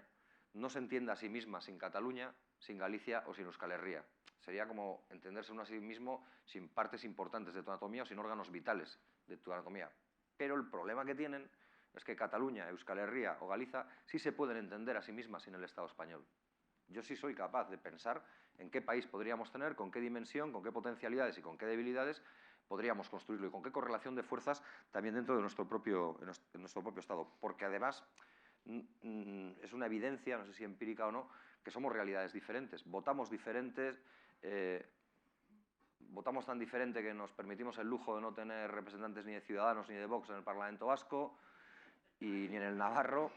no se entienda a sí misma sin Cataluña, sin Galicia o sin Euskal Herria. Sería como entenderse uno a sí mismo sin partes importantes de tu anatomía o sin órganos vitales de tu anatomía. Pero el problema que tienen es que Cataluña, Euskal Herria o Galicia sí se pueden entender a sí mismas sin el Estado español. Yo sí soy capaz de pensar en qué país podríamos tener, con qué dimensión, con qué potencialidades y con qué debilidades podríamos construirlo y con qué correlación de fuerzas también dentro de nuestro propio Estado. Porque además es una evidencia, no sé si empírica o no, que somos realidades diferentes. Votamos diferentes, votamos tan diferente que nos permitimos el lujo de no tener representantes ni de Ciudadanos ni de Vox en el Parlamento Vasco y ni en el Navarro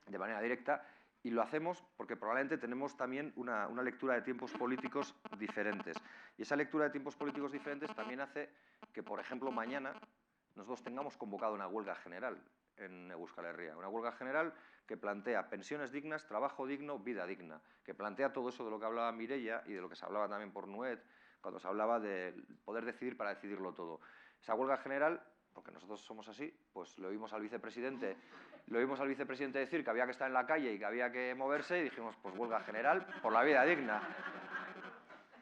de manera directa. Y lo hacemos porque probablemente tenemos también una lectura de tiempos políticos diferentes. Y esa lectura de tiempos políticos diferentes también hace que, por ejemplo, mañana nosotros tengamos convocado una huelga general en Euskal Herria. Una huelga general que plantea pensiones dignas, trabajo digno, vida digna, que plantea todo eso de lo que hablaba Mireia y de lo que se hablaba también por Nuet, cuando se hablaba de poder decidir para decidirlo todo. Esa huelga general, porque nosotros somos así, pues lo oímos al vicepresidente decir que había que estar en la calle y que había que moverse y dijimos, pues huelga general por la vida digna.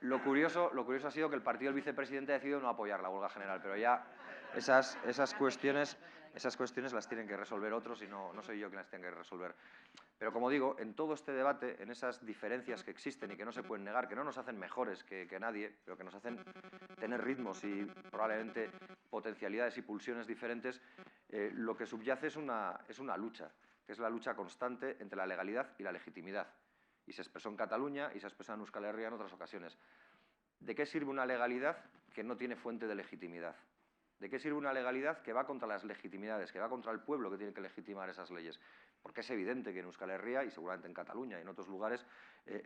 Lo curioso ha sido que el partido del vicepresidente ha decidido no apoyar la huelga general, pero ya esas cuestiones las tienen que resolver otros y no soy yo quien las tenga que resolver. Pero como digo, en todo este debate, en esas diferencias que existen y que no se pueden negar, que no nos hacen mejores que nadie, pero que nos hacen tener ritmos y probablemente potencialidades y pulsiones diferentes, lo que subyace es una lucha, que es la lucha constante entre la legalidad y la legitimidad. Y se expresó en Cataluña y se ha expresado en Euskal Herria en otras ocasiones. ¿De qué sirve una legalidad que no tiene fuente de legitimidad? ¿De qué sirve una legalidad que va contra las legitimidades, que va contra el pueblo que tiene que legitimar esas leyes? Porque es evidente que en Euskal Herria y seguramente en Cataluña y en otros lugares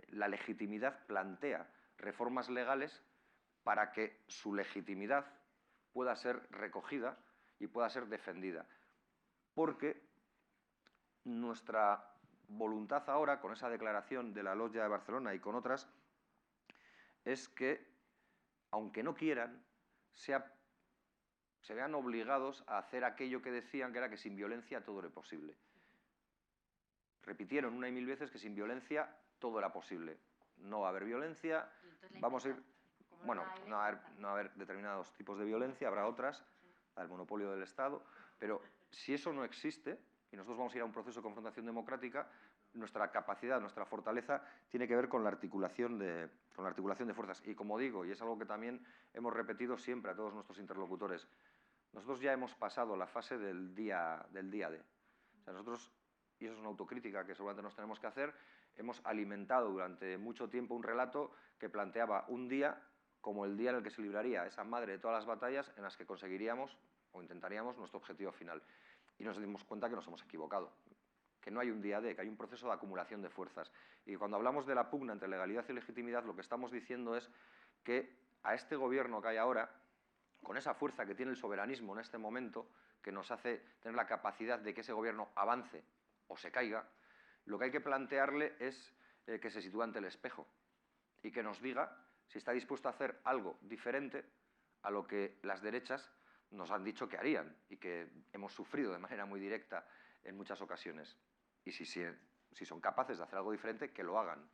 la legitimidad plantea reformas legales para que su legitimidad pueda ser recogida y pueda ser defendida. Porque nuestra voluntad ahora, con esa declaración de la Lotja de Barcelona y con otras, es que, aunque no quieran, se vean obligados a hacer aquello que decían, que era que sin violencia todo era posible. Repitieron una y mil veces que sin violencia todo era posible. No va a haber violencia, vamos a ir... Bueno, no va a haber determinados tipos de violencia, habrá otras, el monopolio del Estado, pero si eso no existe, y nosotros vamos a ir a un proceso de confrontación democrática, nuestra capacidad, nuestra fortaleza, tiene que ver con la articulación de fuerzas. Y como digo, y es algo que también hemos repetido siempre a todos nuestros interlocutores, nosotros ya hemos pasado la fase del día D. O sea, nosotros, y eso es una autocrítica que seguramente nos tenemos que hacer, hemos alimentado durante mucho tiempo un relato que planteaba un día como el día en el que se libraría esa madre de todas las batallas en las que conseguiríamos o intentaríamos nuestro objetivo final. Y nos dimos cuenta que nos hemos equivocado, que no hay un día D, que hay un proceso de acumulación de fuerzas. Y cuando hablamos de la pugna entre legalidad y legitimidad, lo que estamos diciendo es que a este gobierno que hay ahora, con esa fuerza que tiene el soberanismo en este momento, que nos hace tener la capacidad de que ese gobierno avance o se caiga, lo que hay que plantearle es que se sitúe ante el espejo y que nos diga si está dispuesto a hacer algo diferente a lo que las derechas nos han dicho que harían y que hemos sufrido de manera muy directa en muchas ocasiones. Y si son capaces de hacer algo diferente, que lo hagan.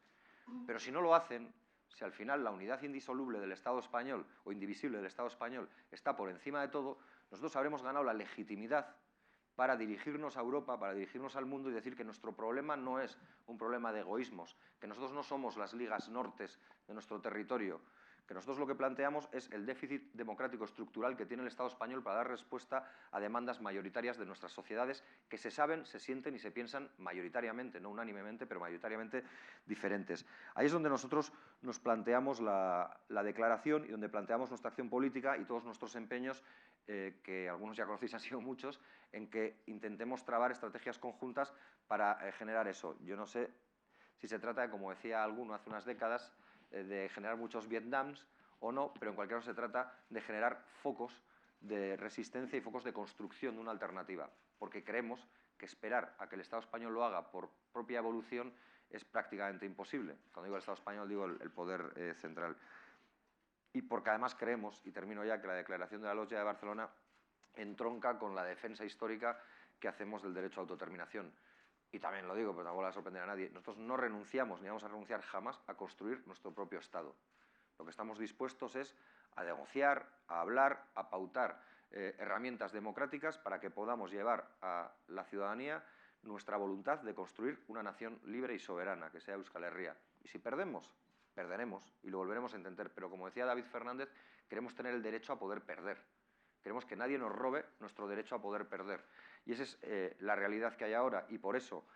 Pero si no lo hacen, si al final la unidad indisoluble del Estado español o indivisible del Estado español está por encima de todo, nosotros habremos ganado la legitimidad para dirigirnos a Europa, para dirigirnos al mundo y decir que nuestro problema no es un problema de egoísmos, que nosotros no somos las ligas nortes de nuestro territorio, que nosotros lo que planteamos es el déficit democrático estructural que tiene el Estado español para dar respuesta a demandas mayoritarias de nuestras sociedades que se saben, se sienten y se piensan mayoritariamente, no unánimemente, pero mayoritariamente diferentes. Ahí es donde nosotros nos planteamos la declaración y donde planteamos nuestra acción política y todos nuestros empeños, que algunos ya conocéis, han sido muchos, en que intentemos trabar estrategias conjuntas para generar eso. Yo no sé si se trata de, como decía alguno hace unas décadas, de generar muchos Vietnams o no, pero en cualquier caso se trata de generar focos de resistencia y focos de construcción de una alternativa, porque creemos que esperar a que el Estado español lo haga por propia evolución es prácticamente imposible. Cuando digo el Estado español digo el poder central. Y porque además creemos, y termino ya, que la declaración de la Lotja de Barcelona entronca con la defensa histórica que hacemos del derecho a autodeterminación. Y también lo digo, pero tampoco le va a sorprender a nadie, nosotros no renunciamos ni vamos a renunciar jamás a construir nuestro propio Estado. Lo que estamos dispuestos es a negociar, a hablar, a pautar herramientas democráticas para que podamos llevar a la ciudadanía nuestra voluntad de construir una nación libre y soberana, que sea Euskal Herria. Y si perdemos, perderemos y lo volveremos a intentar. Pero como decía David Fernández, queremos tener el derecho a poder perder. Queremos que nadie nos robe nuestro derecho a poder perder. Y esa es la realidad que hay ahora y por eso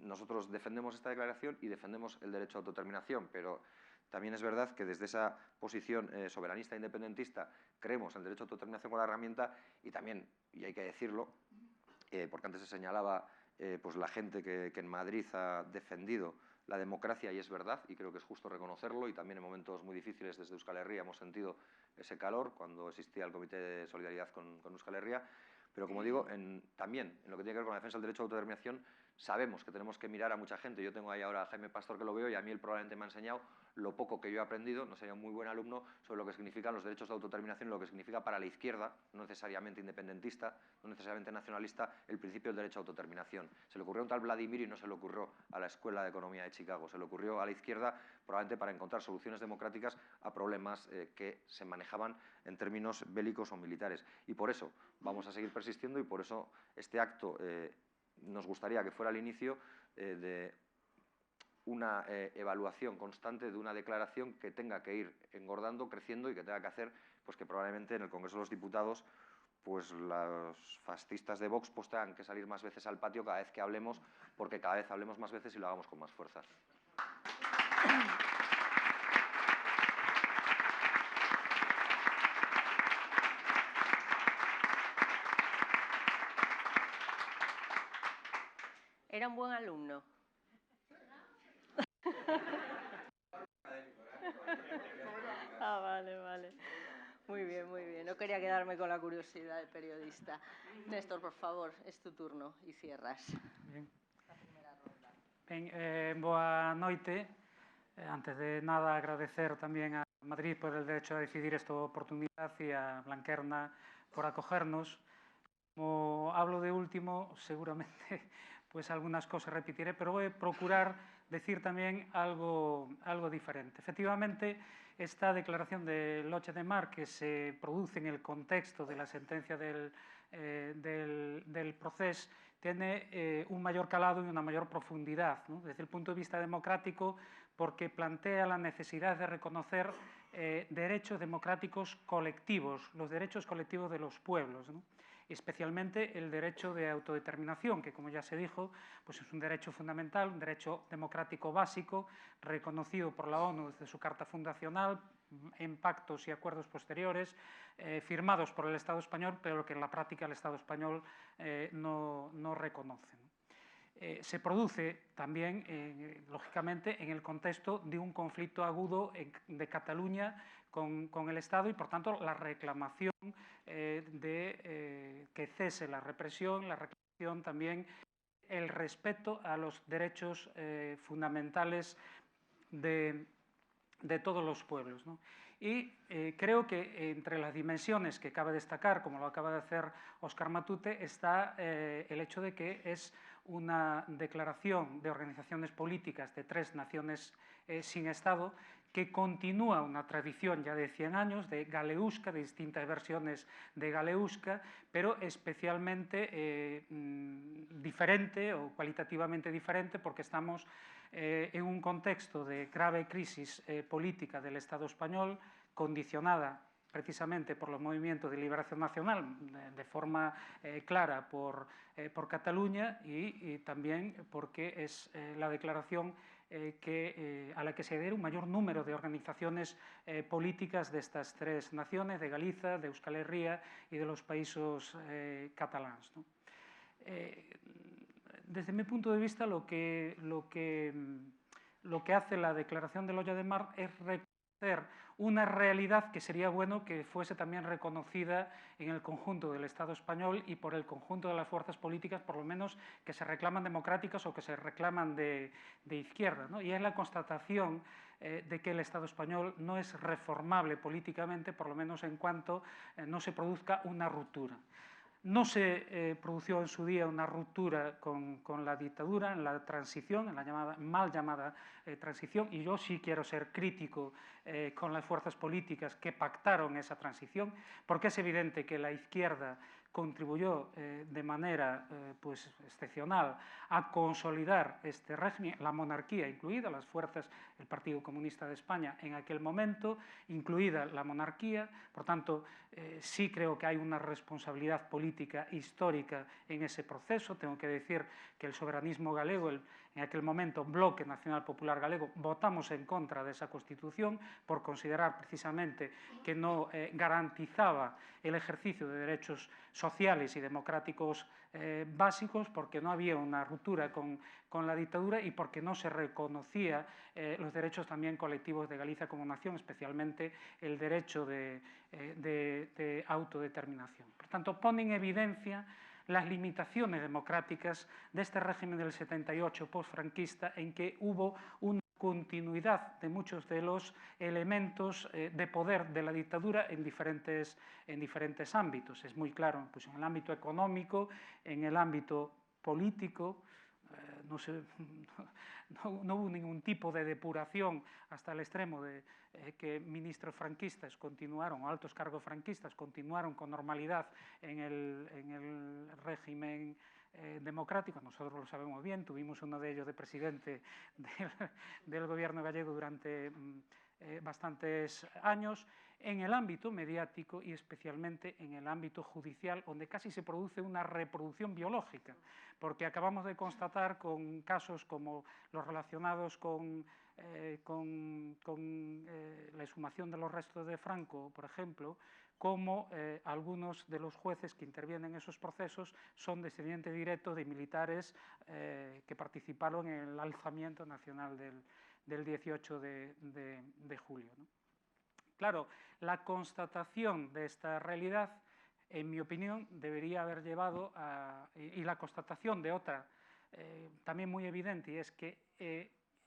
nosotros defendemos esta declaración y defendemos el derecho a autodeterminación, pero también es verdad que desde esa posición soberanista e independentista creemos en el derecho a autodeterminación con la herramienta y también, y hay que decirlo, porque antes se señalaba pues la gente que en Madrid ha defendido la democracia y es verdad, y creo que es justo reconocerlo, y también en momentos muy difíciles desde Euskal Herria hemos sentido ese calor cuando existía el Comité de Solidaridad con Euskal Herria, Pero, como digo, también en lo que tiene que ver con la defensa del derecho a autodeterminación, sabemos que tenemos que mirar a mucha gente. Yo tengo ahí ahora a Jaime Pastor, que lo veo, y a mí él probablemente me ha enseñado lo poco que yo he aprendido, no sería un muy buen alumno, sobre lo que significan los derechos de autodeterminación y lo que significa para la izquierda, no necesariamente independentista, no necesariamente nacionalista, el principio del derecho a autodeterminación. Se le ocurrió a un tal Vladimir y no se le ocurrió a la Escuela de Economía de Chicago, se le ocurrió a la izquierda probablemente para encontrar soluciones democráticas a problemas que se manejaban en términos bélicos o militares. Y por eso vamos a seguir persistiendo y por eso este acto nos gustaría que fuera el inicio de una evaluación constante de una declaración que tenga que ir engordando, creciendo y que tenga que hacer pues que probablemente en el Congreso de los Diputados pues los fascistas de Vox pues tengan que salir más veces al patio cada vez que hablemos, porque cada vez hablemos más veces y lo hagamos con más fuerza. Era un buen alumno. Ah, vale, vale. Muy bien, muy bien. No quería quedarme con la curiosidad del periodista. Néstor, por favor, es tu turno y cierras. Bien. Ben, boa noite. Antes de nada, agradecer también a Madrid por el derecho a decidir esta oportunidad y a Blanquerna por acogernos. Como hablo de último, seguramente pues algunas cosas repetiré, pero voy a procurar decir también algo diferente. Efectivamente, esta declaración del 8 de marzo que se produce en el contexto de la sentencia del proceso tiene un mayor calado y una mayor profundidad, ¿no? Desde el punto de vista democrático, porque plantea la necesidad de reconocer derechos democráticos colectivos, los derechos colectivos de los pueblos, ¿no? Especialmente el derecho de autodeterminación, que como ya se dijo, pues es un derecho fundamental, un derecho democrático básico, reconocido por la ONU desde su Carta Fundacional, en pactos y acuerdos posteriores, firmados por el Estado español, pero que en la práctica el Estado español no reconoce, ¿no? Se produce también, lógicamente, en el contexto de un conflicto agudo de Cataluña con el Estado y, por tanto, la reclamación de que cese la represión también, el respeto a los derechos fundamentales de todos los pueblos, ¿no? Y creo que entre las dimensiones que cabe destacar, como lo acaba de hacer Óscar Matute, está el hecho de que es una declaración de organizaciones políticas de 3 naciones sin Estado que continúa una tradición ya de 100 años de Galeusca, de distintas versiones de Galeusca, pero especialmente diferente o cualitativamente diferente porque estamos en un contexto de grave crisis política del Estado español, condicionada precisamente por los movimientos de liberación nacional, de forma clara por Cataluña y también porque es la declaración a la que se adhiere un mayor número de organizaciones políticas de estas 3 naciones, de Galicia, de Euskal Herria y de los países catalanes, ¿no? Desde mi punto de vista, lo que hace la declaración del 8 de marzo es reconocer una realidad que sería bueno que fuese también reconocida en el conjunto del Estado español y por el conjunto de las fuerzas políticas, por lo menos que se reclaman democráticas o que se reclaman de izquierda, ¿no? Y es la constatación de que el Estado español no es reformable políticamente, por lo menos en cuanto no se produzca una ruptura. No se produjo en su día una ruptura con la dictadura, en la transición, en la mal llamada transición, y yo sí quiero ser crítico con las fuerzas políticas que pactaron esa transición, porque es evidente que la izquierda contribuyó de manera pues, excepcional a consolidar este régimen, la monarquía incluida, las fuerzas, el Partido Comunista de España en aquel momento, incluida la monarquía. Por tanto, sí creo que hay una responsabilidad política histórica en ese proceso. Tengo que decir que el soberanismo galego, en aquel momento Bloque Nacional Popular Galego, votamos en contra de esa Constitución por considerar precisamente que no garantizaba el ejercicio de derechos sociales y democráticos básicos, porque no había una ruptura con la dictadura y porque no se reconocía los derechos también colectivos de Galicia como nación, especialmente el derecho de autodeterminación. Por tanto, pone en evidencia las limitaciones democráticas de este régimen del 78 postfranquista, en que hubo una continuidad de muchos de los elementos de poder de la dictadura en diferentes ámbitos. Es muy claro, pues en el ámbito económico, en el ámbito político, no hubo ningún tipo de depuración hasta el extremo de que ministros franquistas continuaron, o altos cargos franquistas continuaron con normalidad en el régimen democrático. Nosotros lo sabemos bien, tuvimos uno de ellos de presidente del gobierno gallego durante bastantes años. En el ámbito mediático y especialmente en el ámbito judicial, donde casi se produce una reproducción biológica, porque acabamos de constatar con casos como los relacionados con la exhumación de los restos de Franco, por ejemplo, como algunos de los jueces que intervienen en esos procesos son descendientes directos de militares que participaron en el alzamiento nacional del 18 de julio, ¿no? Claro, la constatación de esta realidad, en mi opinión, debería haber llevado a... Y la constatación de otra, también muy evidente, y es que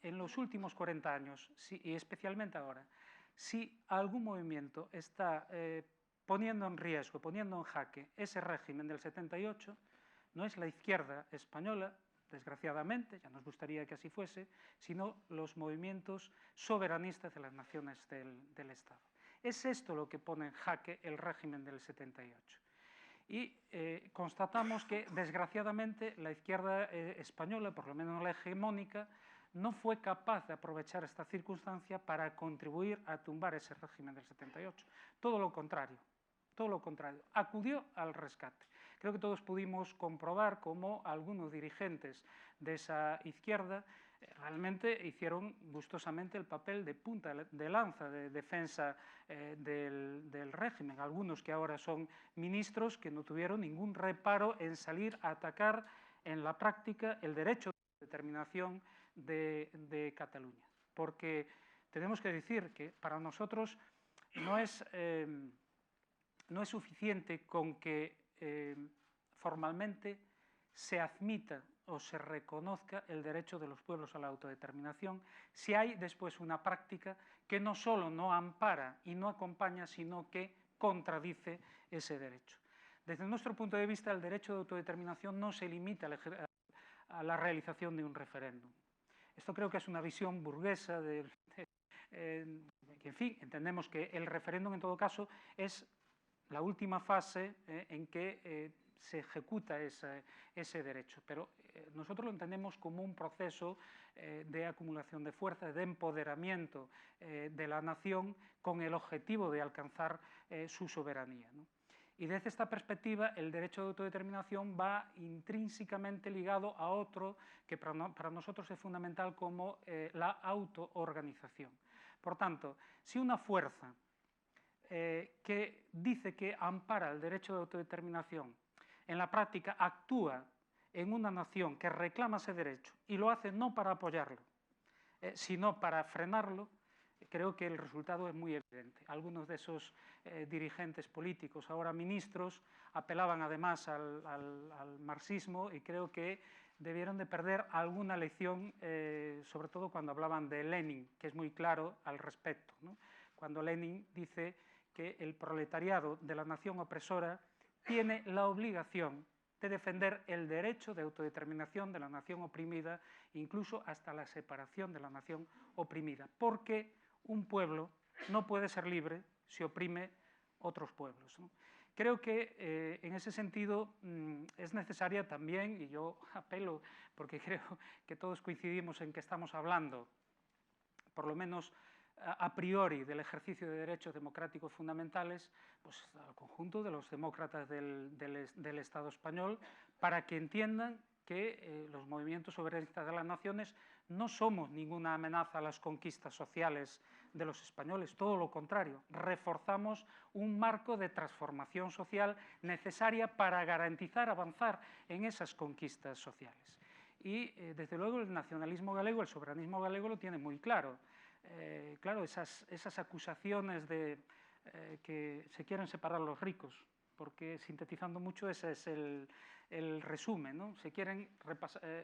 en los últimos 40 años, y especialmente ahora, si algún movimiento está poniendo en riesgo, poniendo en jaque ese régimen del 78, no es la izquierda española, desgraciadamente, ya nos gustaría que así fuese, sino los movimientos soberanistas de las naciones del Estado. Es esto lo que pone en jaque el régimen del 78. Y constatamos que, desgraciadamente, la izquierda española, por lo menos la hegemónica, no fue capaz de aprovechar esta circunstancia para contribuir a tumbar ese régimen del 78. Todo lo contrario, acudió al rescate. Creo que todos pudimos comprobar cómo algunos dirigentes de esa izquierda realmente hicieron gustosamente el papel de punta de lanza de defensa del régimen. Algunos que ahora son ministros que no tuvieron ningún reparo en salir a atacar en la práctica el derecho de determinación de Cataluña. Porque tenemos que decir que para nosotros no es suficiente con que formalmente se admita o se reconozca el derecho de los pueblos a la autodeterminación si hay después una práctica que no solo no ampara y no acompaña, sino que contradice ese derecho. Desde nuestro punto de vista, el derecho de autodeterminación no se limita a la realización de un referéndum. Esto creo que es una visión burguesa en fin, entendemos que el referéndum en todo caso es la última fase en que se ejecuta ese derecho, pero nosotros lo entendemos como un proceso de acumulación de fuerzas, de empoderamiento de la nación con el objetivo de alcanzar su soberanía, ¿no? Y desde esta perspectiva el derecho de autodeterminación va intrínsecamente ligado a otro que para nosotros es fundamental como la autoorganización. Por tanto, si una fuerza que dice que ampara el derecho de autodeterminación, en la práctica actúa en una nación que reclama ese derecho y lo hace no para apoyarlo, sino para frenarlo, creo que el resultado es muy evidente. Algunos de esos dirigentes políticos, ahora ministros, apelaban además al marxismo y creo que debieron de perder alguna lección, sobre todo cuando hablaban de Lenin, que es muy claro al respecto, ¿no? Cuando Lenin dice que el proletariado de la nación opresora tiene la obligación de defender el derecho de autodeterminación de la nación oprimida, incluso hasta la separación de la nación oprimida, porque un pueblo no puede ser libre si oprime otros pueblos, ¿no? Creo que en ese sentido es necesaria también, y yo apelo porque creo que todos coincidimos en que estamos hablando, por lo menos a priori, del ejercicio de derechos democráticos fundamentales, pues al conjunto de los demócratas del Estado español, para que entiendan que los movimientos soberanistas de las naciones no somos ninguna amenaza a las conquistas sociales de los españoles, todo lo contrario, reforzamos un marco de transformación social necesaria para garantizar avanzar en esas conquistas sociales. Y, desde luego, el nacionalismo galego, el soberanismo galego lo tiene muy claro. Claro, esas acusaciones de que se quieren separar los ricos, porque sintetizando mucho ese es el resumen, ¿no? Se quieren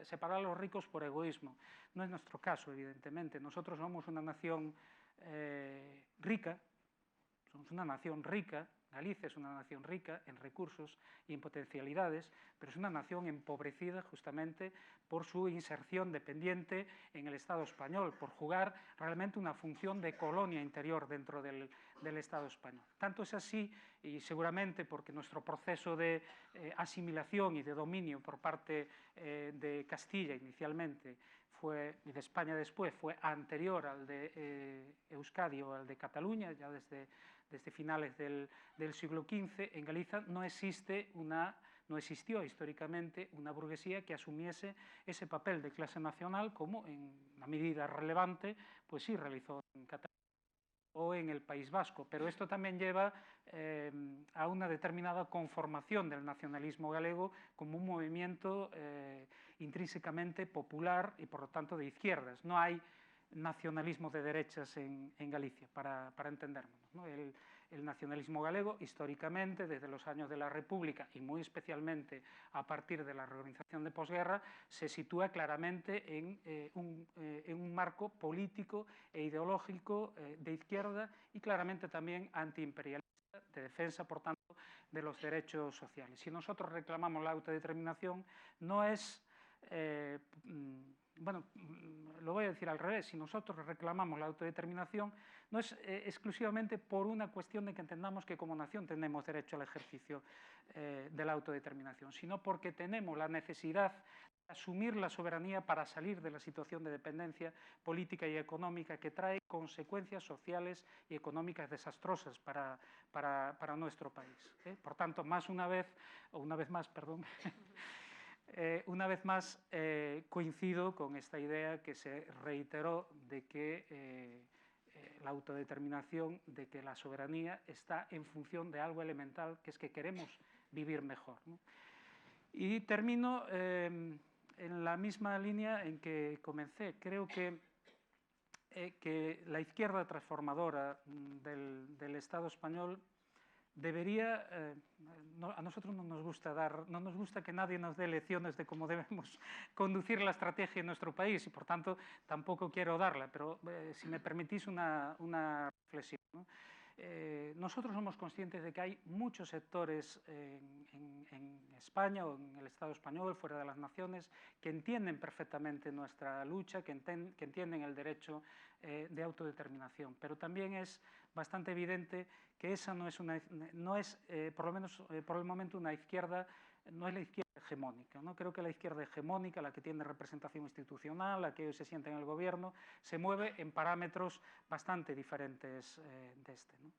separar a los ricos por egoísmo. No es nuestro caso, evidentemente. Nosotros somos una nación rica, somos una nación rica. Galicia es una nación rica en recursos y en potencialidades, pero es una nación empobrecida justamente por su inserción dependiente en el Estado español, por jugar realmente una función de colonia interior dentro del Estado español. Tanto es así, y seguramente porque nuestro proceso de asimilación y de dominio por parte de Castilla inicialmente y de España después fue anterior al de Euskadi o al de Cataluña, ya desde finales del siglo XV, en Galicia no existió históricamente una burguesía que asumiese ese papel de clase nacional como, en una medida relevante, pues sí realizó en Cataluña o en el País Vasco. Pero esto también lleva a una determinada conformación del nacionalismo galego como un movimiento intrínsecamente popular y, por lo tanto, de izquierdas. No hay nacionalismo de derechas en Galicia, para entendernos, ¿no? El nacionalismo galego, históricamente, desde los años de la República y muy especialmente a partir de la reorganización de posguerra, se sitúa claramente en un marco político e ideológico de izquierda y claramente también antiimperialista, de defensa, por tanto, de los derechos sociales. Si nosotros reclamamos la autodeterminación, no es... bueno, lo voy a decir al revés, si nosotros reclamamos la autodeterminación no es exclusivamente por una cuestión de que entendamos que como nación tenemos derecho al ejercicio de la autodeterminación, sino porque tenemos la necesidad de asumir la soberanía para salir de la situación de dependencia política y económica que trae consecuencias sociales y económicas desastrosas para nuestro país. Por tanto, una vez más coincido con esta idea que se reiteró de que la autodeterminación, de que la soberanía está en función de algo elemental, que es que queremos vivir mejor, ¿no? Y termino en la misma línea en que comencé. Creo que la izquierda transformadora del Estado español debería, a nosotros no nos gusta que nadie nos dé lecciones de cómo debemos conducir la estrategia en nuestro país y por tanto tampoco quiero darla, pero si me permitís una reflexión, ¿no? Nosotros somos conscientes de que hay muchos sectores en España o en el Estado español, fuera de las naciones, que entienden perfectamente nuestra lucha, que entienden el derecho de autodeterminación, pero también es bastante evidente que esa no es por lo menos por el momento una izquierda, no es la izquierda hegemónica, ¿no? Creo que la izquierda hegemónica, la que tiene representación institucional, la que hoy se siente en el gobierno, se mueve en parámetros bastante diferentes de este, ¿no?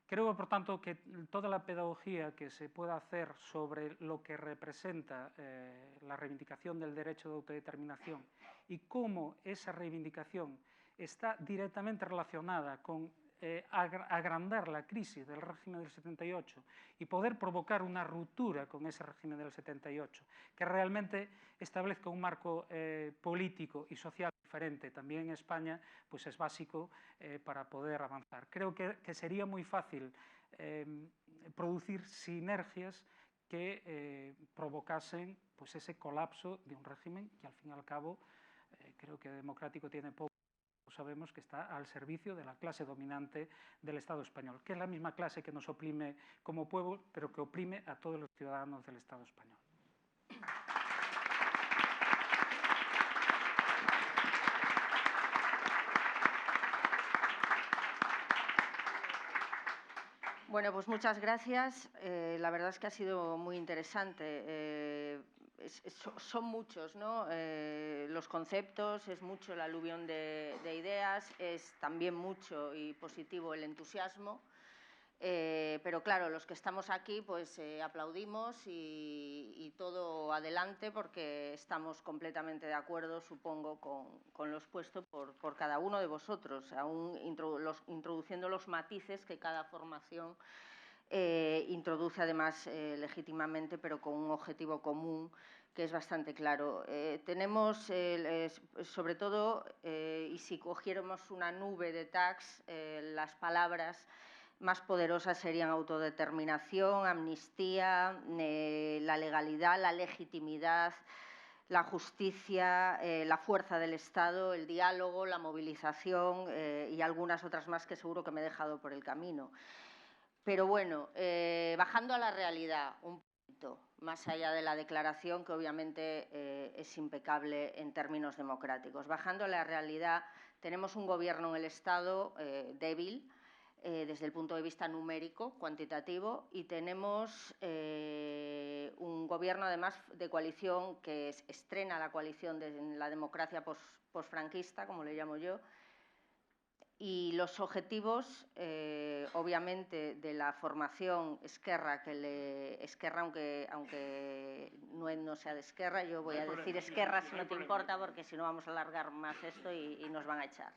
Creo, por tanto, que toda la pedagogía que se pueda hacer sobre lo que representa la reivindicación del derecho de autodeterminación y cómo esa reivindicación está directamente relacionada con agrandar la crisis del régimen del 78 y poder provocar una ruptura con ese régimen del 78, que realmente establezca un marco político y social diferente también en España, pues es básico para poder avanzar. Creo que sería muy fácil producir sinergias que provocasen pues ese colapso de un régimen que al fin y al cabo creo que democrático tiene poco. Sabemos que está al servicio de la clase dominante del Estado español, que es la misma clase que nos oprime como pueblo, pero que oprime a todos los ciudadanos del Estado español. Bueno, pues muchas gracias. La verdad es que ha sido muy interesante. Son muchos, ¿no? Los conceptos, es mucho el aluvión de ideas, es también mucho y positivo el entusiasmo. Pero claro, los que estamos aquí pues aplaudimos y todo adelante porque estamos completamente de acuerdo, supongo, con lo expuesto por cada uno de vosotros, aún introduciendo los matices que cada formación introduce además legítimamente, pero con un objetivo común que es bastante claro. Tenemos, sobre todo, y si cogiéramos una nube de tags, las palabras más poderosas serían autodeterminación, amnistía, la legalidad, la legitimidad, la justicia, la fuerza del Estado, el diálogo, la movilización y algunas otras más que seguro que me he dejado por el camino. Pero bueno, bajando a la realidad un poquito, más allá de la declaración, que obviamente es impecable en términos democráticos. Bajando a la realidad, tenemos un gobierno en el Estado débil, desde el punto de vista numérico, cuantitativo, y tenemos un gobierno además de coalición que estrena la coalición en la democracia posfranquista, como le llamo yo, y los objetivos, obviamente, de la formación Esquerra, Esquerra, aunque no sea de Esquerra, yo voy a decir Esquerra si no te importa, porque si no vamos a alargar más esto y nos van a echar.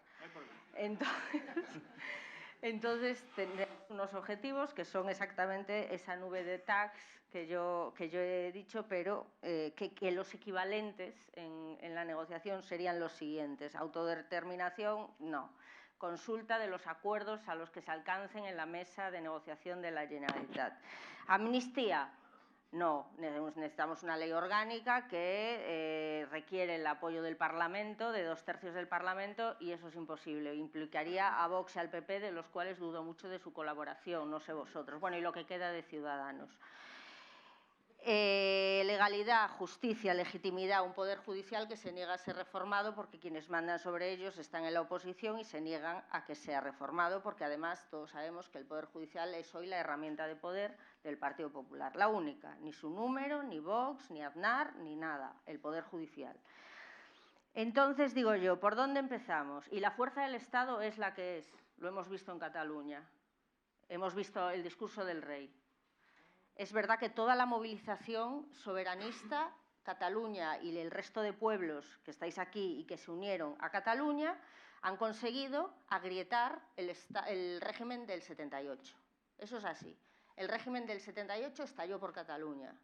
Entonces, tenemos unos objetivos que son exactamente esa nube de tags que yo he dicho, pero que los equivalentes en la negociación serían los siguientes. Autodeterminación, no. Consulta de los acuerdos a los que se alcancen en la mesa de negociación de la Generalitat. Amnistía, no. Necesitamos una ley orgánica que requiere el apoyo del Parlamento, de 2/3 del Parlamento, y eso es imposible. Implicaría a Vox y al PP, de los cuales dudo mucho de su colaboración, no sé vosotros. Bueno, y lo que queda de Ciudadanos. Legalidad, justicia, legitimidad, un poder judicial que se niega a ser reformado porque quienes mandan sobre ellos están en la oposición y se niegan a que sea reformado porque además todos sabemos que el poder judicial es hoy la herramienta de poder del Partido Popular, la única, ni su número, ni Vox, ni Aznar, ni nada, el poder judicial. Entonces digo yo, ¿por dónde empezamos? Y la fuerza del Estado es la que es, lo hemos visto en Cataluña, hemos visto el discurso del rey. Es verdad que toda la movilización soberanista, Cataluña y el resto de pueblos que estáis aquí y que se unieron a Cataluña, han conseguido agrietar el régimen del 78. Eso es así. El régimen del 78 estalló por Cataluña,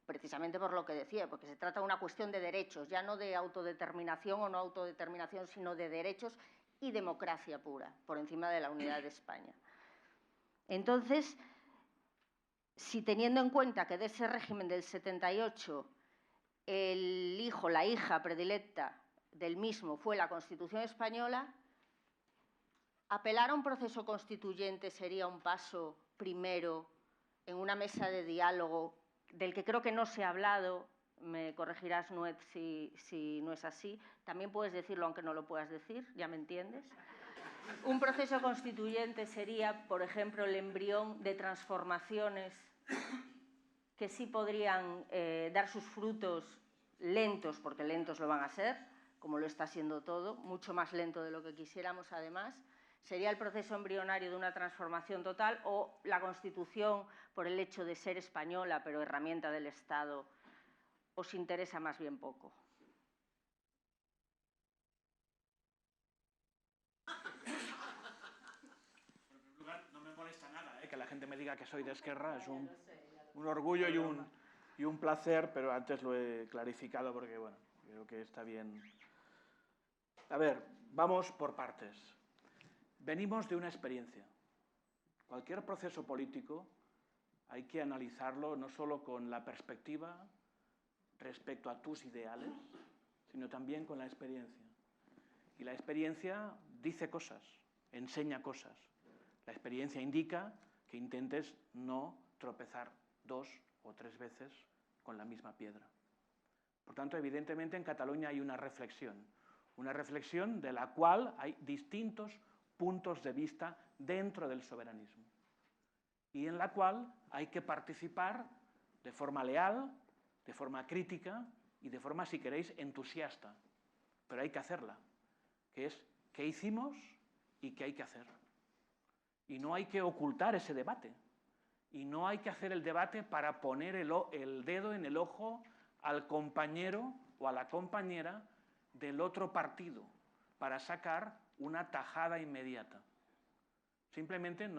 precisamente por lo que decía, porque se trata de una cuestión de derechos, ya no de autodeterminación o no autodeterminación, sino de derechos y democracia pura, por encima de la unidad de España. Entonces, si teniendo en cuenta que de ese régimen del 78 el hijo, la hija predilecta del mismo fue la Constitución española, apelar a un proceso constituyente sería un paso primero en una mesa de diálogo del que creo que no se ha hablado, me corregirás, Nuet, si no es así, también puedes decirlo aunque no lo puedas decir, ya me entiendes. Un proceso constituyente sería, por ejemplo, el embrión de transformaciones que sí podrían dar sus frutos lentos, porque lentos lo van a ser, como lo está siendo todo, mucho más lento de lo que quisiéramos además. Sería el proceso embrionario de una transformación total o la Constitución, por el hecho de ser española, pero herramienta del Estado, os interesa más bien poco. No me molesta nada que la gente me diga que soy de Esquerra, es un orgullo y un placer, pero antes lo he clarificado porque, bueno, creo que está bien. A ver, vamos por partes. Venimos de una experiencia. Cualquier proceso político hay que analizarlo no solo con la perspectiva respecto a tus ideales, sino también con la experiencia. Y la experiencia dice cosas, enseña cosas. La experiencia indica que intentes no tropezar 2 o 3 veces con la misma piedra. Por tanto, evidentemente en Cataluña hay una reflexión de la cual hay distintos puntos de vista dentro del soberanismo y en la cual hay que participar de forma leal, de forma crítica y de forma, si queréis, entusiasta. Pero hay que hacerla, que es qué hicimos y qué hay que hacer. Y no hay que ocultar ese debate. Y no hay que hacer el debate para poner el dedo en el ojo al compañero o a la compañera del otro partido, para sacar una tajada inmediata. Simplemente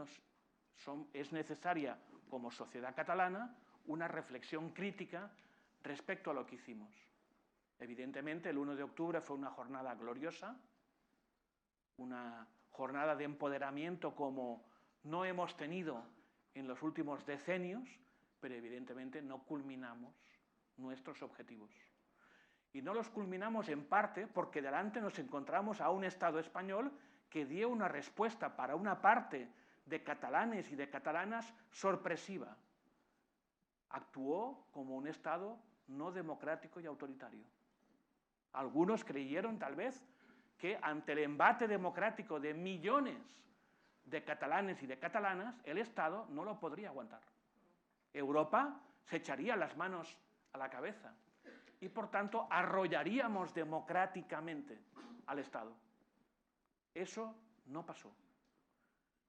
es necesaria, como sociedad catalana, una reflexión crítica respecto a lo que hicimos. Evidentemente, el 1 de octubre fue una jornada gloriosa, una jornada de empoderamiento como no hemos tenido en los últimos decenios, pero evidentemente no culminamos nuestros objetivos. Y no los culminamos en parte porque delante nos encontramos a un Estado español que dio una respuesta para una parte de catalanes y de catalanas sorpresiva. Actuó como un Estado no democrático y autoritario. Algunos creyeron, tal vez, que ante el embate democrático de millones de catalanes y de catalanas, el Estado no lo podría aguantar. Europa se echaría las manos a la cabeza y, por tanto, arrollaríamos democráticamente al Estado. Eso no pasó.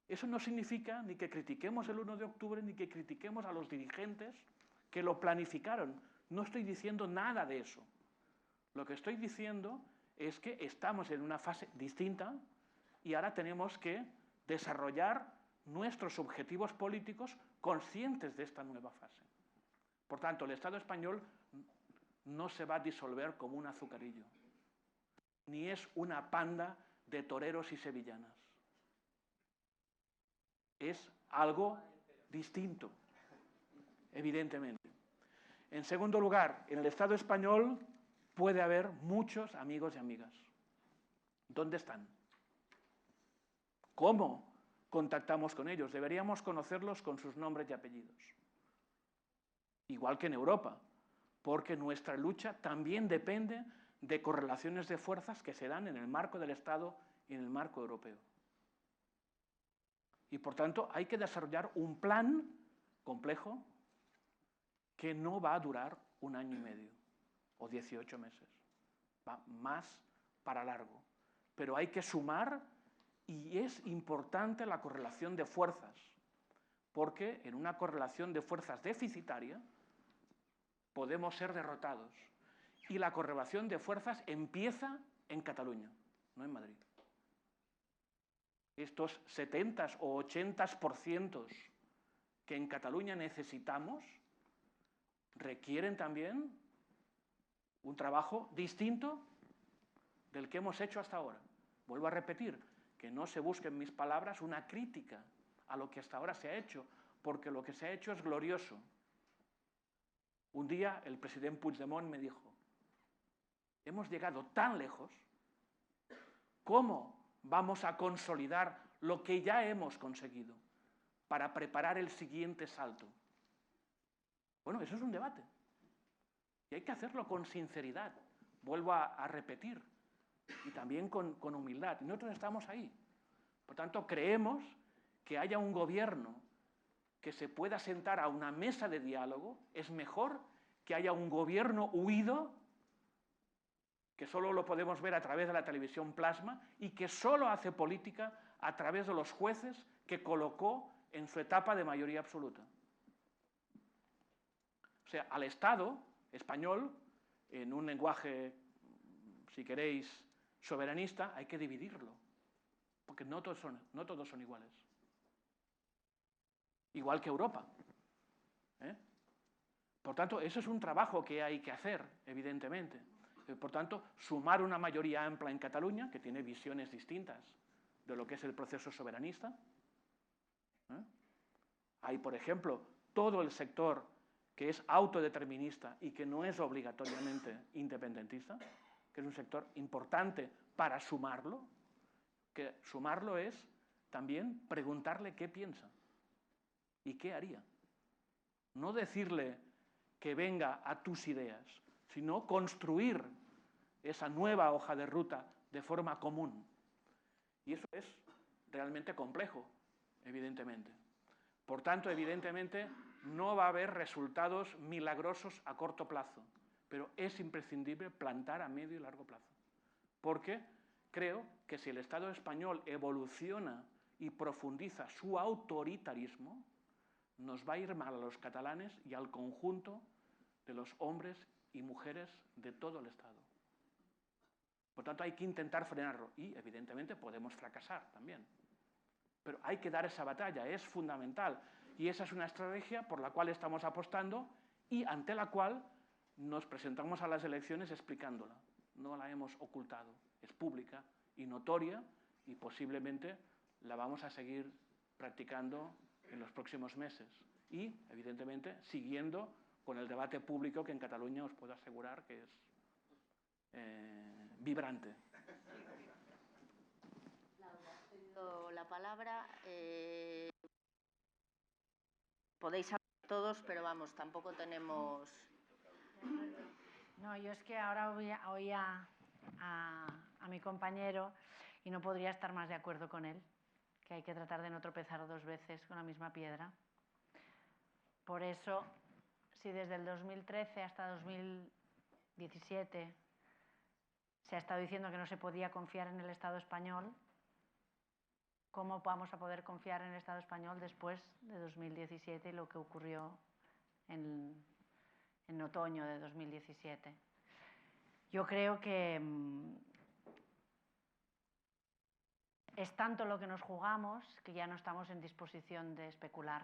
Eso no significa ni que critiquemos el 1 de octubre ni que critiquemos a los dirigentes que lo planificaron. No estoy diciendo nada de eso. Lo que estoy diciendo es que estamos en una fase distinta y ahora tenemos que desarrollar nuestros objetivos políticos conscientes de esta nueva fase. Por tanto, el Estado español no se va a disolver como un azucarillo, ni es una panda de toreros y sevillanas. Es algo distinto, evidentemente. En segundo lugar, en el Estado español puede haber muchos amigos y amigas. ¿Dónde están? ¿Cómo contactamos con ellos? Deberíamos conocerlos con sus nombres y apellidos. Igual que en Europa, porque nuestra lucha también depende de correlaciones de fuerzas que se dan en el marco del Estado y en el marco europeo. Y por tanto hay que desarrollar un plan complejo que no va a durar 1 año y medio o 18 meses. Va más para largo. Pero hay que sumar y es importante la correlación de fuerzas, porque en una correlación de fuerzas deficitaria podemos ser derrotados. Y la correlación de fuerzas empieza en Cataluña, no en Madrid. Estos 70 o 80% que en Cataluña necesitamos requieren también un trabajo distinto del que hemos hecho hasta ahora. Vuelvo a repetir, que no se busque en mis palabras una crítica a lo que hasta ahora se ha hecho, porque lo que se ha hecho es glorioso. Un día el presidente Puigdemont me dijo, hemos llegado tan lejos, ¿cómo vamos a consolidar lo que ya hemos conseguido para preparar el siguiente salto? Bueno, eso es un debate. Y hay que hacerlo con sinceridad. Vuelvo a repetir. Y también con humildad. Y nosotros estamos ahí. Por tanto, creemos que haya un gobierno que se pueda sentar a una mesa de diálogo es mejor que haya un gobierno huido, que solo lo podemos ver a través de la televisión plasma y que solo hace política a través de los jueces que colocó en su etapa de mayoría absoluta. O sea, al Estado español, en un lenguaje, si queréis, soberanista, hay que dividirlo, porque no todos son iguales. Igual que Europa. Por tanto, eso es un trabajo que hay que hacer, evidentemente. Por tanto, sumar una mayoría amplia en Cataluña, que tiene visiones distintas de lo que es el proceso soberanista. Hay, por ejemplo, todo el sector que es autodeterminista y que no es obligatoriamente independentista, que es un sector importante para sumarlo, que sumarlo es también preguntarle qué piensa y qué haría. No decirle que venga a tus ideas, sino construir esa nueva hoja de ruta de forma común. Y eso es realmente complejo, evidentemente. Por tanto, evidentemente, no va a haber resultados milagrosos a corto plazo, pero es imprescindible plantar a medio y largo plazo. Porque creo que si el Estado español evoluciona y profundiza su autoritarismo, nos va a ir mal a los catalanes y al conjunto de los hombres y mujeres de todo el Estado. Por tanto, hay que intentar frenarlo y, evidentemente, podemos fracasar también. Pero hay que dar esa batalla, es fundamental. Y esa es una estrategia por la cual estamos apostando y ante la cual nos presentamos a las elecciones explicándola. No la hemos ocultado, es pública y notoria y posiblemente la vamos a seguir practicando en los próximos meses. Y, evidentemente, siguiendo con el debate público que en Cataluña os puedo asegurar que es vibrante. Laura, has pedido la palabra. Podéis hablar todos, pero vamos, tampoco tenemos... No, yo es que ahora oía a mi compañero y no podría estar más de acuerdo con él, que hay que tratar de no tropezar dos veces con la misma piedra. Por eso, si desde el 2013 hasta 2017 se ha estado diciendo que no se podía confiar en el Estado español, ¿cómo vamos a poder confiar en el Estado español después de 2017 y lo que ocurrió en otoño de 2017? Yo creo que es tanto lo que nos jugamos que ya no estamos en disposición de especular.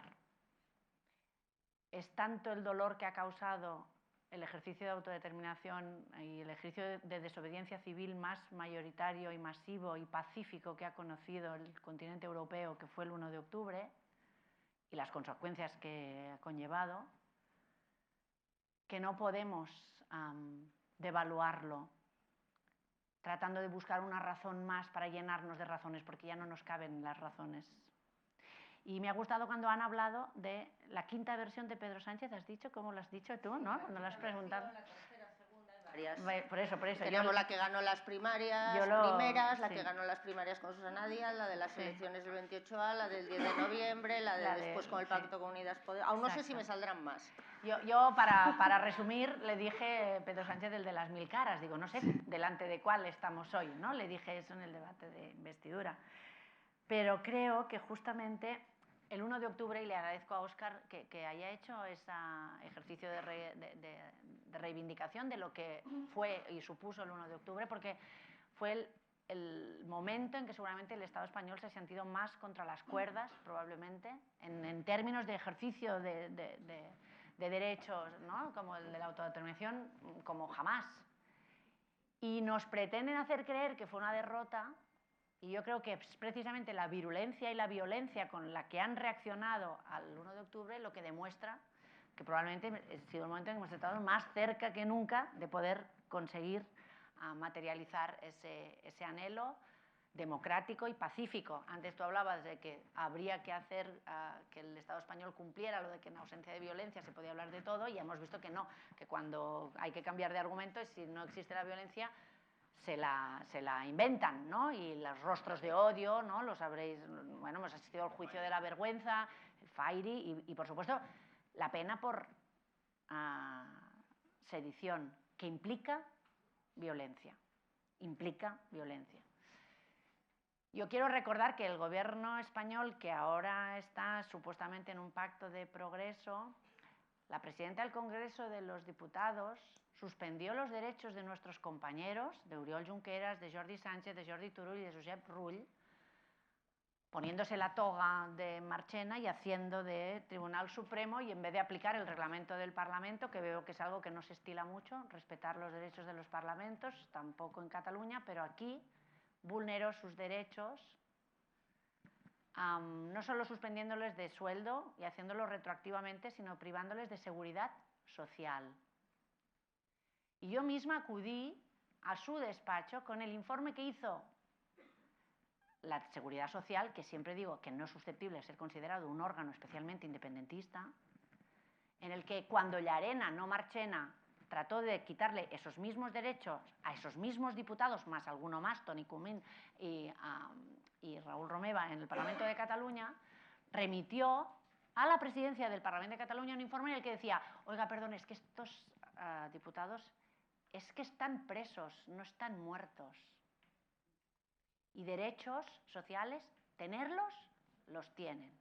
Es tanto el dolor que ha causado el ejercicio de autodeterminación y el ejercicio de desobediencia civil más mayoritario y masivo y pacífico que ha conocido el continente europeo, que fue el 1 de octubre, y las consecuencias que ha conllevado, que no podemos devaluarlo tratando de buscar una razón más para llenarnos de razones, porque ya no nos caben las razones. Y me ha gustado cuando han hablado de la quinta versión de Pedro Sánchez, ¿has dicho? ¿Cómo lo has dicho tú, no? Cuando lo has preguntado. Por eso. Tenemos la que ganó las primarias primeras, la que ganó las primarias con Susana Díaz, la de las elecciones del 28A, la del 10 de noviembre, la de después con el Pacto con Unidas Podemos. Aún no sé si me saldrán más. Yo para resumir, le dije Pedro Sánchez el de las 1000 caras. Digo, no sé delante de cuál estamos hoy, ¿no? Le dije eso en el debate de investidura. Pero creo que justamente el 1 de octubre, y le agradezco a Óscar que haya hecho ese ejercicio de reivindicación de lo que fue y supuso el 1 de octubre, porque fue el momento en que seguramente el Estado español se ha sentido más contra las cuerdas, probablemente, en términos de ejercicio de derechos, ¿no? Como el de la autodeterminación, como jamás. Y nos pretenden hacer creer que fue una derrota. Y yo creo que es precisamente la virulencia y la violencia con la que han reaccionado al 1 de octubre lo que demuestra que probablemente ha sido el momento en que hemos estado más cerca que nunca de poder conseguir materializar ese anhelo democrático y pacífico. Antes tú hablabas de que habría que hacer que el Estado español cumpliera lo de que en ausencia de violencia se podía hablar de todo, y ya hemos visto que no, que cuando hay que cambiar de argumento, y si no existe la violencia, se la inventan, ¿no? Y los rostros de odio, ¿no? Los habréis, bueno, hemos asistido al juicio de la vergüenza, el Fairy, y por supuesto la pena por sedición, que implica violencia. Yo quiero recordar que el gobierno español, que ahora está supuestamente en un pacto de progreso, la presidenta del Congreso de los Diputados suspendió los derechos de nuestros compañeros, de Oriol Junqueras, de Jordi Sánchez, de Jordi Turull y de Josep Rull, poniéndose la toga de Marchena y haciendo de Tribunal Supremo, y en vez de aplicar el reglamento del Parlamento, que veo que es algo que no se estila mucho, respetar los derechos de los parlamentos, tampoco en Cataluña, pero aquí vulneró sus derechos, no solo suspendiéndoles de sueldo y haciéndolo retroactivamente, sino privándoles de seguridad social. Y yo misma acudí a su despacho con el informe que hizo la Seguridad Social, que siempre digo que no es susceptible de ser considerado un órgano especialmente independentista, en el que cuando Llarena, no Marchena, trató de quitarle esos mismos derechos a esos mismos diputados, más alguno más, Toni Comín y Raúl Romeva en el Parlamento de Cataluña, remitió a la presidencia del Parlamento de Cataluña un informe en el que decía, oiga, perdón, es que estos diputados es que están presos, no están muertos. Y derechos sociales, tenerlos los tienen.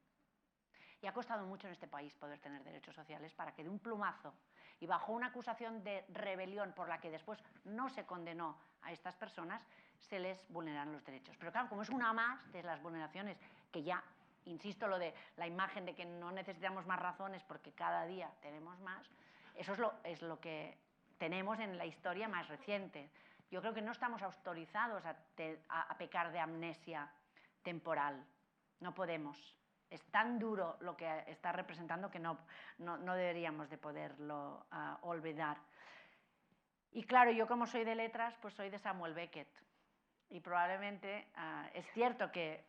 Y ha costado mucho en este país poder tener derechos sociales para que de un plumazo y bajo una acusación de rebelión por la que después no se condenó a estas personas, se les vulneraran los derechos. Pero claro, como es una más de las vulneraciones que ya, insisto, lo de la imagen de que no necesitamos más razones porque cada día tenemos más, eso es lo que tenemos en la historia más reciente. Yo creo que no estamos autorizados a pecar de amnesia temporal. No podemos. Es tan duro lo que está representando que no deberíamos de poderlo olvidar. Y claro, yo como soy de letras, pues soy de Samuel Beckett. Y probablemente es cierto que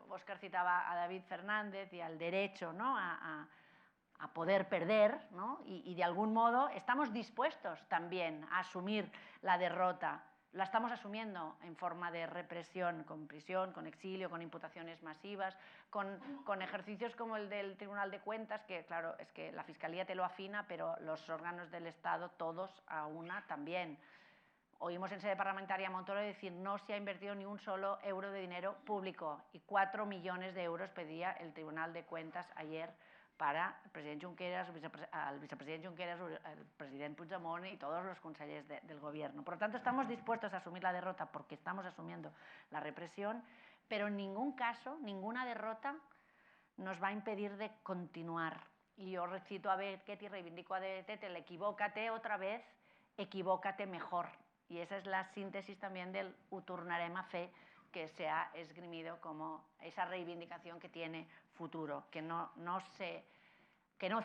Óscar citaba a David Fernández y al derecho, ¿no?, a poder perder, ¿no? Y de algún modo estamos dispuestos también a asumir la derrota. La estamos asumiendo en forma de represión, con prisión, con exilio, con imputaciones masivas, con ejercicios como el del Tribunal de Cuentas, que claro, es que la Fiscalía te lo afina, pero los órganos del Estado, todos a una también. Oímos en sede parlamentaria a Montoro decir no se ha invertido ni un solo euro de dinero público y 4 millones de euros pedía el Tribunal de Cuentas ayer para el president Junqueras, el vicepresident Junqueras, el president Puigdemont y todos los consellers del gobierno. Por lo tanto, estamos dispuestos a asumir la derrota porque estamos asumiendo la represión, pero en ningún caso, ninguna derrota nos va a impedir de continuar. Y yo recito a Beckett y reivindico a Tettel, equivócate otra vez, equivócate mejor. Y esa es la síntesis también del Ho tornarem a fer, que se ha esgrimido como esa reivindicación que tiene futuro, que no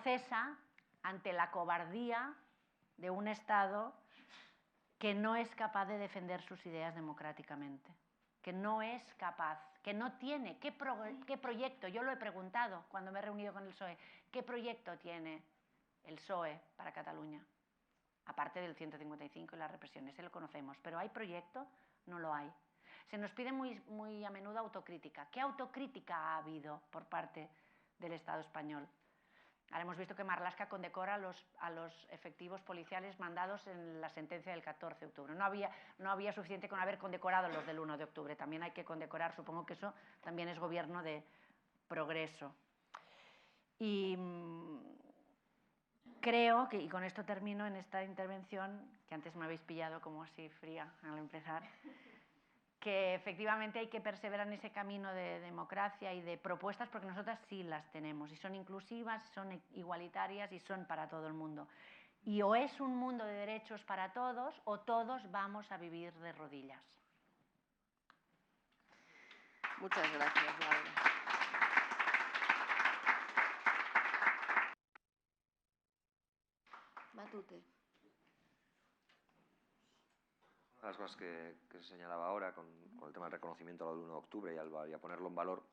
cesa ante la cobardía de un Estado que no es capaz de defender sus ideas democráticamente, que no es capaz, que no tiene. ¿Qué proyecto? Yo lo he preguntado cuando me he reunido con el PSOE. ¿Qué proyecto tiene el PSOE para Cataluña? Aparte del 155 y la represión, ese lo conocemos, pero ¿hay proyecto? No lo hay. Se nos pide muy a menudo autocrítica. ¿Qué autocrítica ha habido por parte del Estado español? Ahora hemos visto que Marlaska condecora a los efectivos policiales mandados en la sentencia del 14 de octubre. No había suficiente con haber condecorado los del 1 de octubre. También hay que condecorar, supongo que eso también es gobierno de progreso. Y creo que, y con esto termino en esta intervención, que antes me habéis pillado como así fría al empezar, que efectivamente hay que perseverar en ese camino de democracia y de propuestas porque nosotras sí las tenemos y son inclusivas, son igualitarias y son para todo el mundo. Y o es un mundo de derechos para todos o todos vamos a vivir de rodillas. Muchas gracias, Laura. Matute. Una de las cosas que se señalaba ahora con el tema del reconocimiento al 1 de octubre y a ponerlo en valor,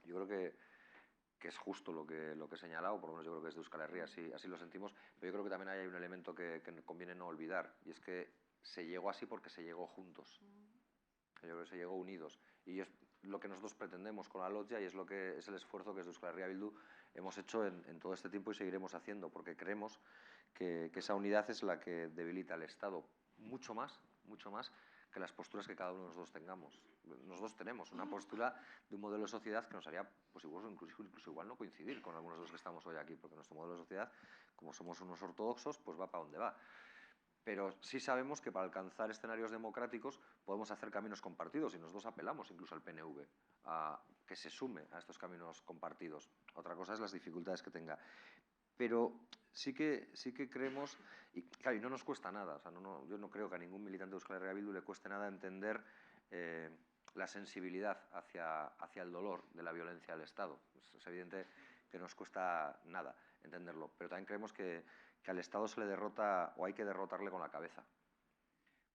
yo creo que es justo lo que he señalado, por lo menos yo creo que desde Euskal Herria así lo sentimos, pero yo creo que también hay un elemento que conviene no olvidar, y es que se llegó así porque se llegó juntos. Yo creo que se llegó unidos, y es lo que nosotros pretendemos con la Lotja y es el esfuerzo que desde Euskal Herria Bildu hemos hecho en todo este tiempo y seguiremos haciendo, porque creemos que esa unidad es la que debilita al Estado mucho más que las posturas que cada uno de nosotros tengamos. Nosotros tenemos una postura de un modelo de sociedad que nos haría, pues incluso igual no coincidir con algunos de los que estamos hoy aquí, porque nuestro modelo de sociedad, como somos unos ortodoxos, pues va para donde va. Pero sí sabemos que para alcanzar escenarios democráticos podemos hacer caminos compartidos y nosotros apelamos incluso al PNV a que se sume a estos caminos compartidos. Otra cosa es las dificultades que tenga. Pero sí que creemos, y claro, y no nos cuesta nada, o sea, yo no creo que a ningún militante de Euskal Herria Bildu le cueste nada entender la sensibilidad hacia el dolor de la violencia del Estado. Es evidente que no nos cuesta nada entenderlo, pero también creemos que al Estado se le derrota o hay que derrotarle con la cabeza.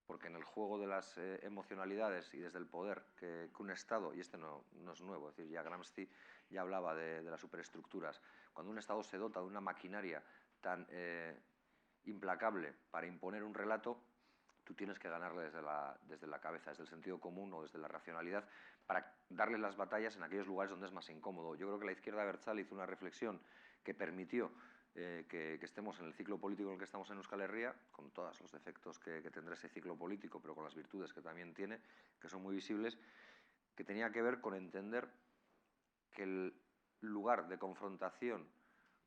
Porque en el juego de las emocionalidades y desde el poder que un Estado, y este no es nuevo, es decir, ya Gramsci ya hablaba de las superestructuras, cuando un Estado se dota de una maquinaria tan implacable para imponer un relato, tú tienes que ganarle desde la cabeza, desde el sentido común o desde la racionalidad, para darle las batallas en aquellos lugares donde es más incómodo. Yo creo que la izquierda abertzale hizo una reflexión que permitió que estemos en el ciclo político en el que estamos en Euskal Herria, con todos los defectos que tendrá ese ciclo político, pero con las virtudes que también tiene, que son muy visibles, que tenía que ver con entender que el lugar de confrontación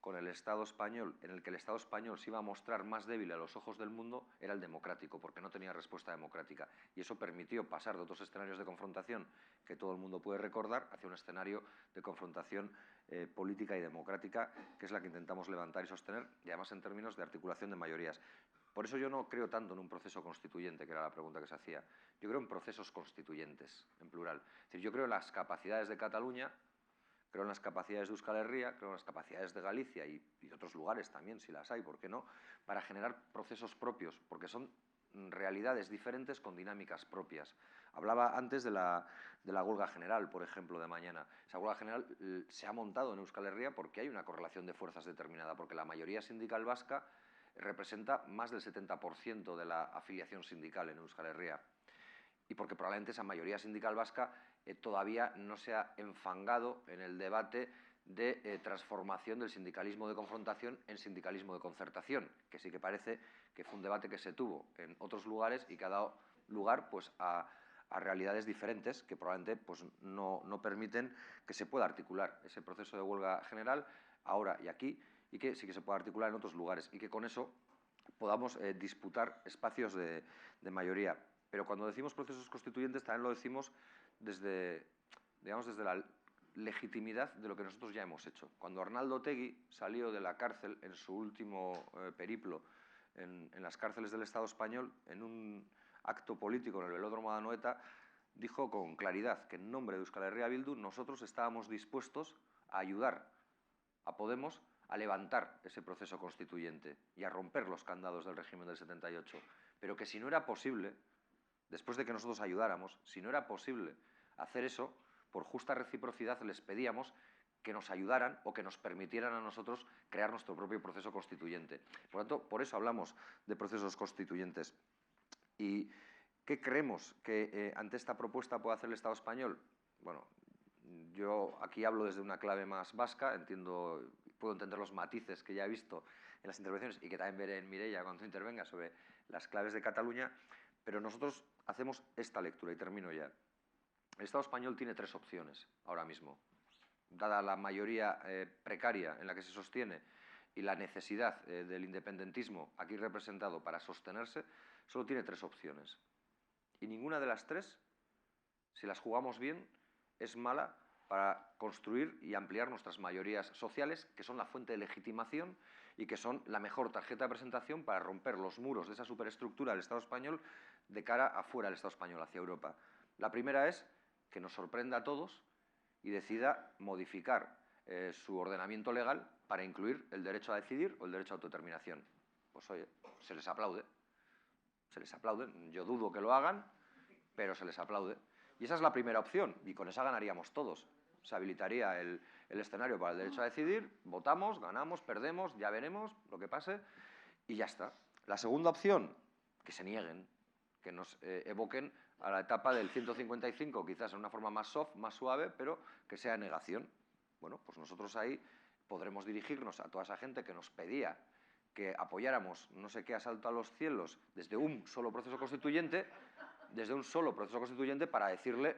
con el Estado español, en el que el Estado español se iba a mostrar más débil a los ojos del mundo, era el democrático, porque no tenía respuesta democrática. Y eso permitió pasar de otros escenarios de confrontación que todo el mundo puede recordar hacia un escenario de confrontación política y democrática, que es la que intentamos levantar y sostener, y además en términos de articulación de mayorías. Por eso yo no creo tanto en un proceso constituyente, que era la pregunta que se hacía. Yo creo en procesos constituyentes, en plural. Es decir, yo creo en las capacidades de Cataluña, creo en las capacidades de Euskal Herria, creo en las capacidades de Galicia y de otros lugares también, si las hay, ¿por qué no?, para generar procesos propios, porque son realidades diferentes con dinámicas propias. Hablaba antes de la huelga general, por ejemplo, de mañana. Esa huelga general se ha montado en Euskal Herria porque hay una correlación de fuerzas determinada, porque la mayoría sindical vasca representa más del 70% de la afiliación sindical en Euskal Herria. Y porque probablemente esa mayoría sindical vasca todavía no se ha enfangado en el debate de transformación del sindicalismo de confrontación en sindicalismo de concertación, que sí que parece que fue un debate que se tuvo en otros lugares y que ha dado lugar pues, a realidades diferentes que probablemente pues, no permiten que se pueda articular ese proceso de huelga general ahora y aquí, y que sí que se pueda articular en otros lugares, y que con eso podamos disputar espacios de mayoría. Pero cuando decimos procesos constituyentes también lo decimos desde, digamos, desde la legitimidad de lo que nosotros ya hemos hecho. Cuando Arnaldo Otegi salió de la cárcel en su último periplo en las cárceles del Estado español, en un acto político en el velódromo de Anoeta, dijo con claridad que en nombre de Euskal Herria Bildu nosotros estábamos dispuestos a ayudar a Podemos a levantar ese proceso constituyente y a romper los candados del régimen del 78, pero que si no era posible, después de que nosotros ayudáramos, si no era posible hacer eso, por justa reciprocidad les pedíamos que nos ayudaran o que nos permitieran a nosotros crear nuestro propio proceso constituyente. Por lo tanto, por eso hablamos de procesos constituyentes. ¿Y qué creemos que ante esta propuesta puede hacer el Estado español? Bueno, yo aquí hablo desde una clave más vasca, puedo entender los matices que ya he visto en las intervenciones y que también veré en Mireia cuando intervenga sobre las claves de Cataluña, pero nosotros hacemos esta lectura y termino ya. El Estado español tiene tres opciones ahora mismo. Dada la mayoría precaria en la que se sostiene y la necesidad del independentismo aquí representado para sostenerse, solo tiene tres opciones. Y ninguna de las tres, si las jugamos bien, es mala para construir y ampliar nuestras mayorías sociales, que son la fuente de legitimación y que son la mejor tarjeta de presentación para romper los muros de esa superestructura del Estado español de cara afuera del Estado español, hacia Europa. La primera es que nos sorprenda a todos y decida modificar su ordenamiento legal para incluir el derecho a decidir o el derecho a autodeterminación. Pues oye, se les aplaude. Se les aplaude. Yo dudo que lo hagan, pero se les aplaude. Y esa es la primera opción, y con esa ganaríamos todos. Se habilitaría el escenario para el derecho a decidir, votamos, ganamos, perdemos, ya veremos lo que pase, y ya está. La segunda opción, que se nieguen, que nos evoquen a la etapa del 155, quizás en una forma más soft, más suave, pero que sea negación. Bueno, pues nosotros ahí podremos dirigirnos a toda esa gente que nos pedía que apoyáramos no sé qué asalto a los cielos desde un solo proceso constituyente, para decirle,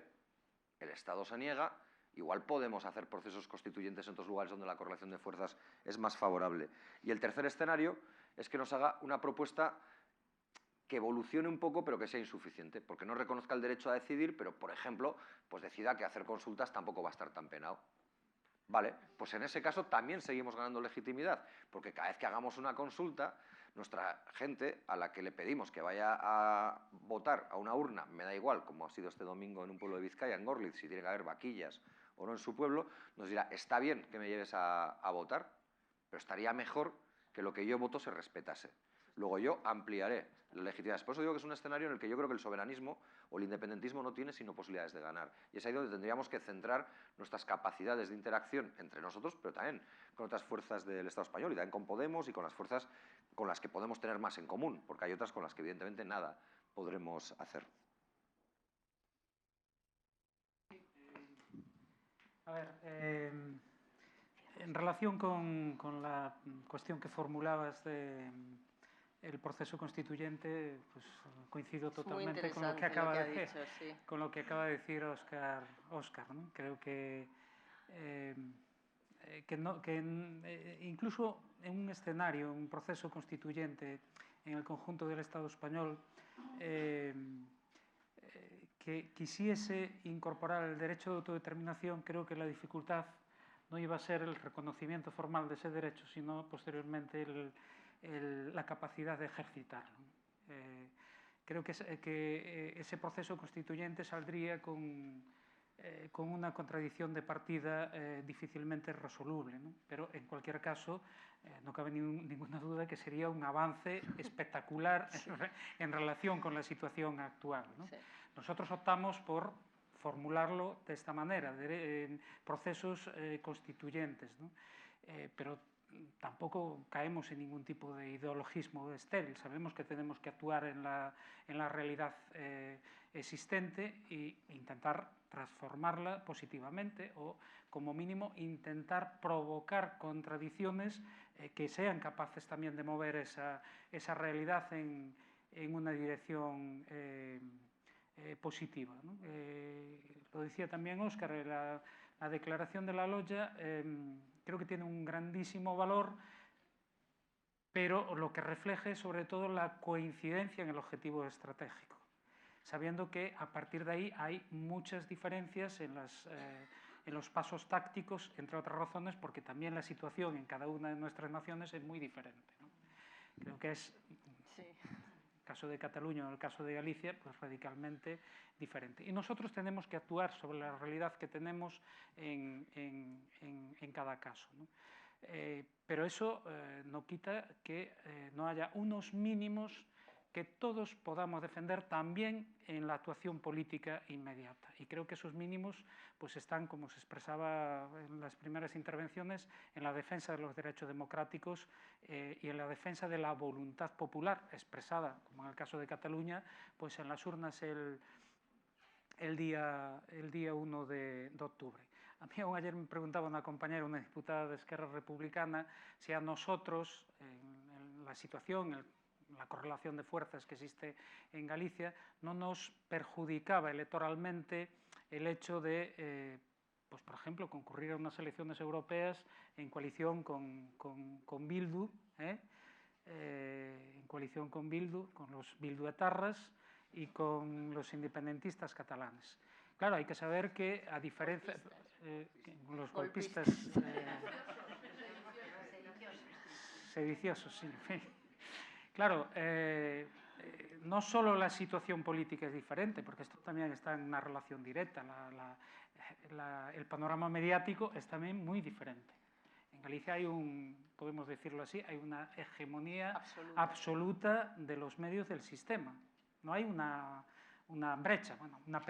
el Estado se niega, igual podemos hacer procesos constituyentes en otros lugares donde la correlación de fuerzas es más favorable. Y el tercer escenario es que nos haga una propuesta que evolucione un poco, pero que sea insuficiente, porque no reconozca el derecho a decidir, pero, por ejemplo, pues decida que hacer consultas tampoco va a estar tan penado. Vale, pues en ese caso también seguimos ganando legitimidad, porque cada vez que hagamos una consulta, nuestra gente a la que le pedimos que vaya a votar a una urna, me da igual, como ha sido este domingo en un pueblo de Vizcaya, en Gorliz, si tiene que haber vaquillas o no en su pueblo, nos dirá, está bien que me lleves a votar, pero estaría mejor que lo que yo voto se respetase. Luego yo ampliaré la legitimidad. Por eso digo que es un escenario en el que yo creo que el soberanismo o el independentismo no tiene sino posibilidades de ganar. Y es ahí donde tendríamos que centrar nuestras capacidades de interacción entre nosotros, pero también con otras fuerzas del Estado español, y también con Podemos y con las fuerzas con las que podemos tener más en común, porque hay otras con las que evidentemente nada podremos hacer. A ver, en relación con la cuestión que formulabas del proceso constituyente, pues coincido totalmente con lo que acaba de decir Óscar, ¿no? Creo que incluso en un escenario, un proceso constituyente en el conjunto del Estado español, que quisiese incorporar el derecho de autodeterminación, creo que la dificultad no iba a ser el reconocimiento formal de ese derecho, sino posteriormente la capacidad de ejercitarlo. Creo que ese proceso constituyente saldría con una contradicción de partida difícilmente resoluble, ¿no? Pero en cualquier caso no cabe ninguna duda que sería un avance espectacular en relación con la situación actual, ¿no? Sí. Nosotros optamos por formularlo de esta manera, procesos constituyentes, ¿no? Pero tampoco caemos en ningún tipo de ideologismo estéril. Sabemos que tenemos que actuar en la realidad existente e intentar transformarla positivamente o, como mínimo, intentar provocar contradicciones que sean capaces también de mover esa realidad en una dirección positiva, ¿no? Lo decía también Óscar, la declaración de la Loya creo que tiene un grandísimo valor, pero lo que refleja es sobre todo la coincidencia en el objetivo estratégico, sabiendo que a partir de ahí hay muchas diferencias en los pasos tácticos, entre otras razones, porque también la situación en cada una de nuestras naciones es muy diferente, ¿no? Creo que es... Sí. el caso de Cataluña o el caso de Galicia, pues radicalmente diferente. Y nosotros tenemos que actuar sobre la realidad que tenemos en cada caso, ¿no? Pero eso no quita que no haya unos mínimos que todos podamos defender también en la actuación política inmediata. Y creo que esos mínimos pues están, como se expresaba en las primeras intervenciones, en la defensa de los derechos democráticos y en la defensa de la voluntad popular expresada, como en el caso de Cataluña, pues en las urnas el día 1 de octubre. A mí aún ayer me preguntaba una compañera, una diputada de Esquerra Republicana, si a nosotros, en la situación, la correlación de fuerzas que existe en Galicia, no nos perjudicaba electoralmente el hecho de, pues por ejemplo, concurrir a unas elecciones europeas en coalición con Bildu, en coalición con Bildu, con los bilduetarras y con los independentistas catalanes. Claro, hay que saber que, a diferencia... los golpistas... sediciosos, sí. Claro, no solo la situación política es diferente, porque esto también está en una relación directa, el panorama mediático es también muy diferente. En Galicia hay podemos decirlo así, hay una hegemonía absoluta de los medios del sistema. No hay una brecha, bueno, una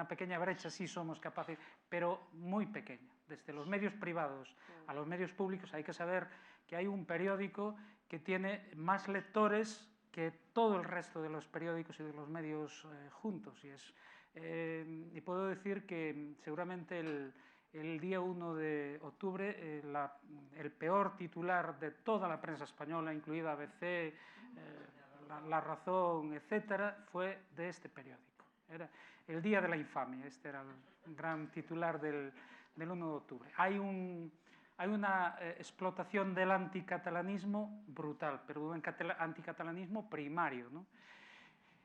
pequeña brecha sí somos capaces, pero muy pequeña. Desde los medios privados a los medios públicos hay que saber que hay un periódico que tiene más lectores que todo el resto de los periódicos y de los medios juntos. Y puedo decir que seguramente el día 1 de octubre el peor titular de toda la prensa española, incluida ABC, La Razón, etcétera, fue de este periódico. Era el día de la infamia, este era el gran titular del 1 de octubre. Hay una explotación del anticatalanismo brutal, pero un anticatalanismo primario, ¿no?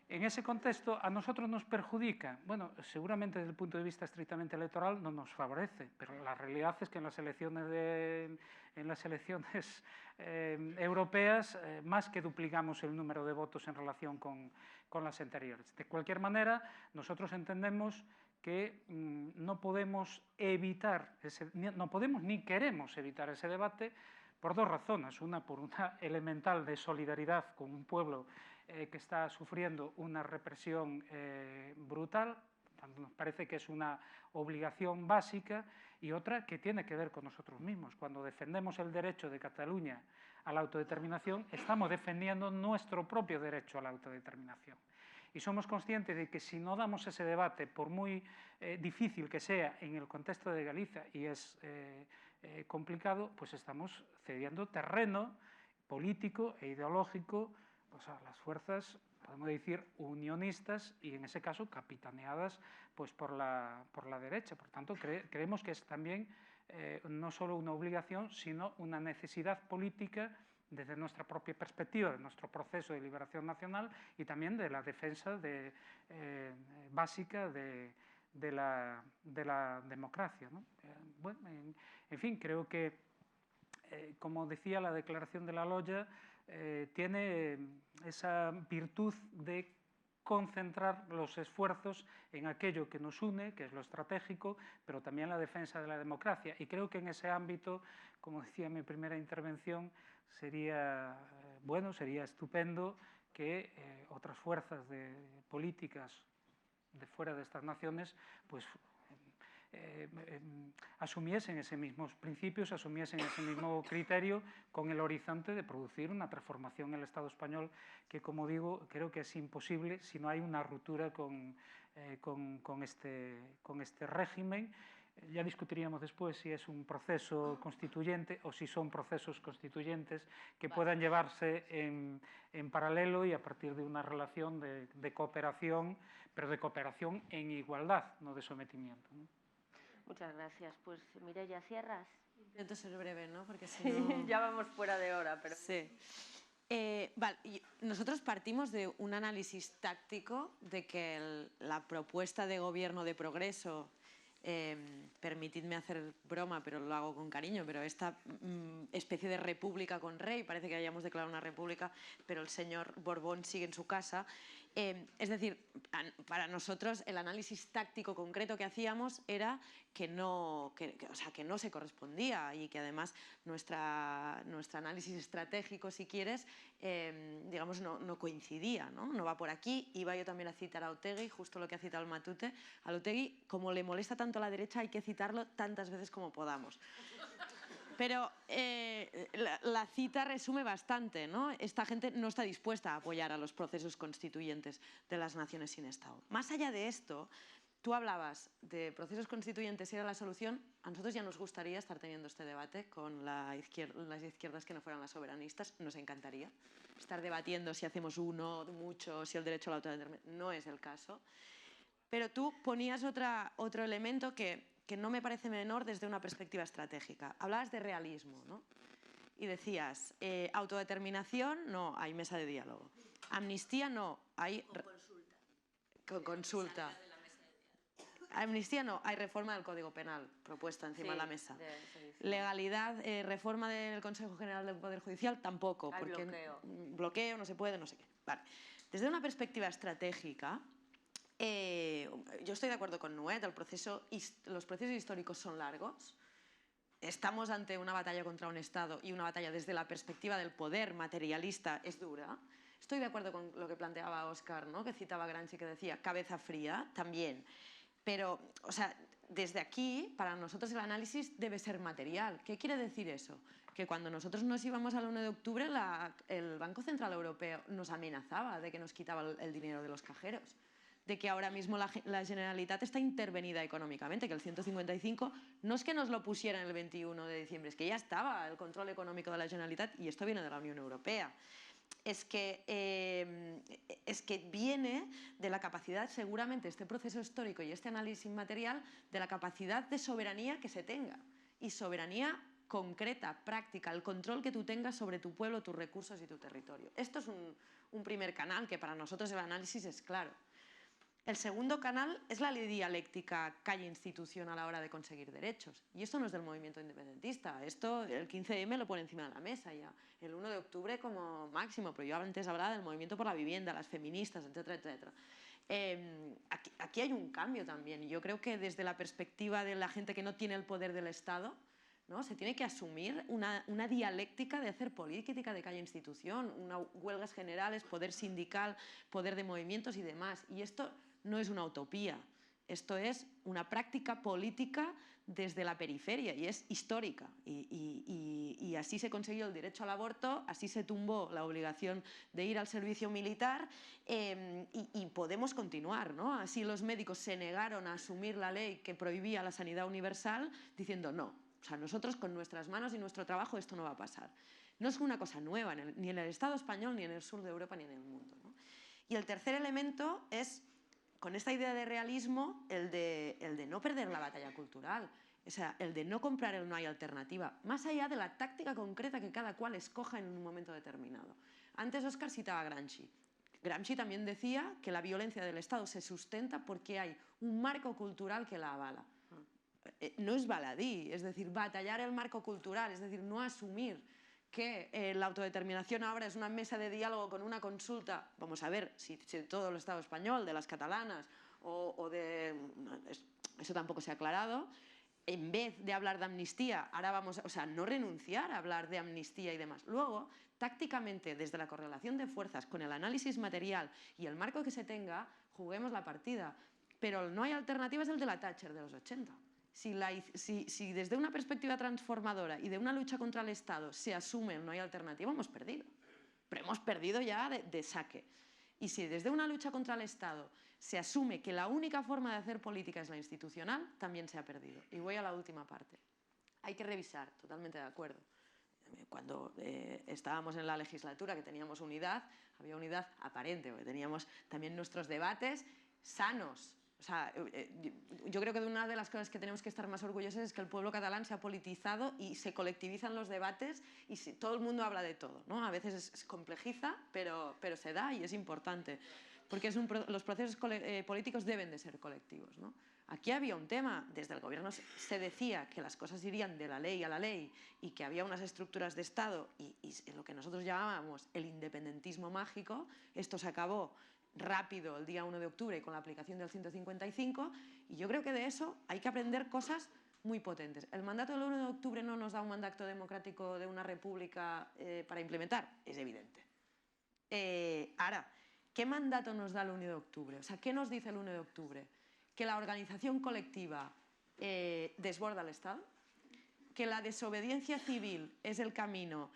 En ese contexto, ¿a nosotros nos perjudica? Bueno, seguramente desde el punto de vista estrictamente electoral no nos favorece, pero la realidad es que en las elecciones, europeas más que duplicamos el número de votos en relación con las anteriores. De cualquier manera, nosotros entendemos que no podemos ni queremos evitar ese debate por dos razones. Una, por una elemental de solidaridad con un pueblo que está sufriendo una represión brutal, nos parece que es una obligación básica, y otra que tiene que ver con nosotros mismos. Cuando defendemos el derecho de Cataluña a la autodeterminación, estamos defendiendo nuestro propio derecho a la autodeterminación. Y somos conscientes de que si no damos ese debate, por muy difícil que sea en el contexto de Galicia, y es complicado, pues estamos cediendo terreno político e ideológico pues, a las fuerzas, podemos decir, unionistas y en ese caso capitaneadas pues, por la derecha. Por tanto, creemos que es también no solo una obligación, sino una necesidad política desde nuestra propia perspectiva, de nuestro proceso de liberación nacional y también de la defensa básica de la democracia, ¿no? Bueno, en fin, creo que, como decía la Declaración de la Loya, tiene esa virtud de concentrar los esfuerzos en aquello que nos une, que es lo estratégico, pero también la defensa de la democracia. Y creo que en ese ámbito, como decía en mi primera intervención, sería estupendo que otras fuerzas políticas de fuera de estas naciones pues asumiesen esos mismos principios, asumiesen ese mismo criterio con el horizonte de producir una transformación en el Estado español que, como digo, creo que es imposible si no hay una ruptura con este régimen. Ya discutiríamos después si es un proceso constituyente o si son procesos constituyentes que puedan llevarse en paralelo y a partir de una relación de cooperación, pero de cooperación en igualdad, no de sometimiento, ¿no? Muchas gracias. Pues Mireia, ¿cierras? Intento ser breve, ¿no? Porque si no... Ya vamos fuera de hora, pero... Sí. Vale, nosotros partimos de un análisis táctico de que la propuesta de gobierno de progreso, permitidme hacer broma, pero lo hago con cariño, pero esta especie de república con rey, parece que hayamos declarado una república, pero el señor Borbón sigue en su casa. Es decir, para nosotros el análisis táctico concreto que hacíamos era que no se correspondía y que además nuestro análisis estratégico, si quieres, digamos, no coincidía, ¿no? No va por aquí. Iba yo también a citar a Otegi, justo lo que ha citado el Matute. A Otegi, como le molesta tanto a la derecha, hay que citarlo tantas veces como podamos. Pero la cita resume bastante, ¿no? Esta gente no está dispuesta a apoyar a los procesos constituyentes de las naciones sin Estado. Más allá de esto, tú hablabas de procesos constituyentes y era la solución. A nosotros ya nos gustaría estar teniendo este debate con las izquierdas que no fueran las soberanistas. Nos encantaría estar debatiendo si hacemos uno, mucho, si el derecho a la autodeterminación. No es el caso. Pero tú ponías otro elemento que no me parece menor desde una perspectiva estratégica. Hablabas de realismo, ¿no? Y decías, autodeterminación, no, hay mesa de diálogo. Amnistía, no, hay... Con consulta. Con consulta. Amnistía, no, hay reforma del Código Penal propuesta encima de la mesa. Legalidad, reforma del Consejo General del Poder Judicial, tampoco. Hay porque bloqueo, no se puede, no sé qué. Vale. Desde una perspectiva estratégica, yo estoy de acuerdo con Nuet, los procesos históricos son largos. Estamos ante una batalla contra un Estado y una batalla desde la perspectiva del poder materialista es dura. Estoy de acuerdo con lo que planteaba Óscar, ¿no? Que citaba Gramsci, que decía cabeza fría, también. Pero, o sea, desde aquí, para nosotros el análisis debe ser material. ¿Qué quiere decir eso? Que cuando nosotros nos íbamos al 1 de octubre, el Banco Central Europeo nos amenazaba de que nos quitaba el dinero de los cajeros, de que ahora mismo la Generalitat está intervenida económicamente, que el 155 no es que nos lo pusieran el 21 de diciembre, es que ya estaba el control económico de la Generalitat y esto viene de la Unión Europea. Es que viene de la capacidad, seguramente este proceso histórico y este análisis material, de la capacidad de soberanía que se tenga. Y soberanía concreta, práctica, el control que tú tengas sobre tu pueblo, tus recursos y tu territorio. Esto es un primer canal que para nosotros el análisis es claro. El segundo canal es la dialéctica calle-institución a la hora de conseguir derechos. Y esto no es del movimiento independentista. Esto, el 15M lo pone encima de la mesa ya. El 1 de octubre como máximo, pero yo antes hablaba del movimiento por la vivienda, las feministas, etcétera, etcétera. Aquí hay un cambio también. Y yo creo que desde la perspectiva de la gente que no tiene el poder del Estado, ¿no? Se tiene que asumir una dialéctica de hacer política de calle-institución, huelgas generales, poder sindical, poder de movimientos y demás. Y esto no es una utopía, esto es una práctica política desde la periferia y es histórica. Y así se consiguió el derecho al aborto, así se tumbó la obligación de ir al servicio militar y podemos continuar, ¿no? Así los médicos se negaron a asumir la ley que prohibía la sanidad universal diciendo no, o sea, nosotros con nuestras manos y nuestro trabajo esto no va a pasar. No es una cosa nueva, ni en el Estado español, ni en el sur de Europa, ni en el mundo, ¿no? Y el tercer elemento es, con esta idea de realismo, el de no perder la batalla cultural. O sea, el de no comprar el no hay alternativa, más allá de la táctica concreta que cada cual escoja en un momento determinado. Antes Óscar citaba a Gramsci. Gramsci también decía que la violencia del Estado se sustenta porque hay un marco cultural que la avala. No es baladí, es decir, batallar el marco cultural, es decir, no asumir que la autodeterminación ahora es una mesa de diálogo con una consulta, vamos a ver, si todo el Estado español, de las catalanas o de... Eso tampoco se ha aclarado. En vez de hablar de amnistía, ahora vamos, o sea, no renunciar a hablar de amnistía y demás. Luego, tácticamente, desde la correlación de fuerzas, con el análisis material y el marco que se tenga, juguemos la partida. Pero el no hay alternativa es el de la Thatcher de los 80. Si desde una perspectiva transformadora y de una lucha contra el Estado se asume el no hay alternativa, hemos perdido. Pero hemos perdido ya de saque. Y si desde una lucha contra el Estado se asume que la única forma de hacer política es la institucional, también se ha perdido. Y voy a la última parte. Hay que revisar, totalmente de acuerdo. Cuando estábamos en la legislatura, que teníamos unidad, había unidad aparente, porque teníamos también nuestros debates sanos. O sea, yo creo que una de las cosas que tenemos que estar más orgullosos es que el pueblo catalán se ha politizado y se colectivizan los debates y todo el mundo habla de todo, ¿no? A veces se complejiza, pero se da y es importante, porque los procesos políticos deben de ser colectivos, ¿no? Aquí había un tema, desde el gobierno se decía que las cosas irían de la ley a la ley y que había unas estructuras de Estado y lo que nosotros llamábamos el independentismo mágico. Esto se acabó rápido el día 1 de octubre con la aplicación del 155 y yo creo que de eso hay que aprender cosas muy potentes. El mandato del 1 de octubre no nos da un mandato democrático de una república para implementar, es evidente. Ahora, ¿qué mandato nos da el 1 de octubre? O sea, ¿qué nos dice el 1 de octubre? Que la organización colectiva desborda al Estado, que la desobediencia civil es el camino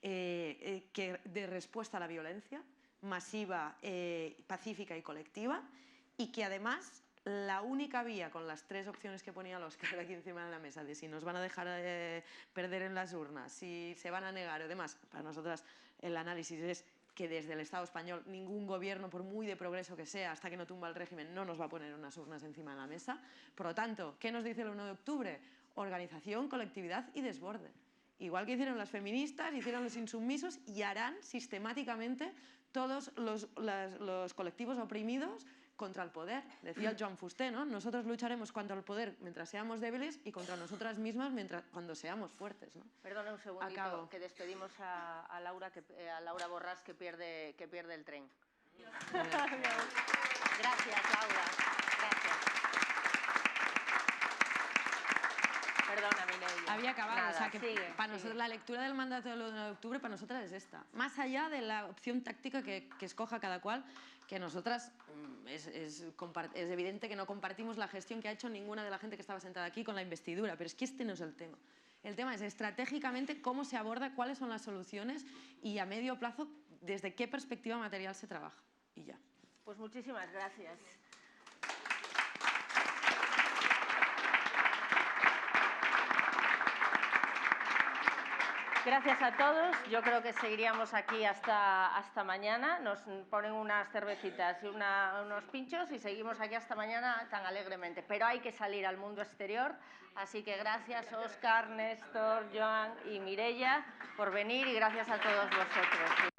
de respuesta a la violencia masiva, pacífica y colectiva, y que además la única vía, con las tres opciones que ponía el Óscar aquí encima de la mesa, de si nos van a dejar perder en las urnas, si se van a negar y demás, para nosotras el análisis es que desde el Estado español ningún gobierno, por muy de progreso que sea, hasta que no tumba el régimen, no nos va a poner unas urnas encima de la mesa. Por lo tanto, ¿qué nos dice el 1 de octubre? Organización, colectividad y desborde. Igual que hicieron las feministas, hicieron los insubmisos y harán sistemáticamente todos los colectivos oprimidos contra el poder. Decía el Joan Fuster, ¿no? Nosotros lucharemos contra el poder mientras seamos débiles y contra nosotras mismas cuando seamos fuertes, ¿no? Perdona un segundito, Acabo. que despedimos a Laura Borràs, que pierde el tren. Gracias, Laura. Gracias. Perdona, Mireia. Había acabado, Nada, o sea que sigue, para nosotros la lectura del mandato del 1 de octubre para nosotras es esta. Más allá de la opción táctica que escoja cada cual, que nosotras es evidente que no compartimos la gestión que ha hecho ninguna de la gente que estaba sentada aquí con la investidura, pero es que este no es el tema. El tema es estratégicamente cómo se aborda, cuáles son las soluciones y a medio plazo desde qué perspectiva material se trabaja. Y ya. Pues muchísimas gracias. Gracias a todos. Yo creo que seguiríamos aquí hasta mañana. Nos ponen unas cervecitas y unos pinchos y seguimos aquí hasta mañana tan alegremente. Pero hay que salir al mundo exterior. Así que gracias Óscar, Néstor, Joan y Mireia por venir y gracias a todos vosotros.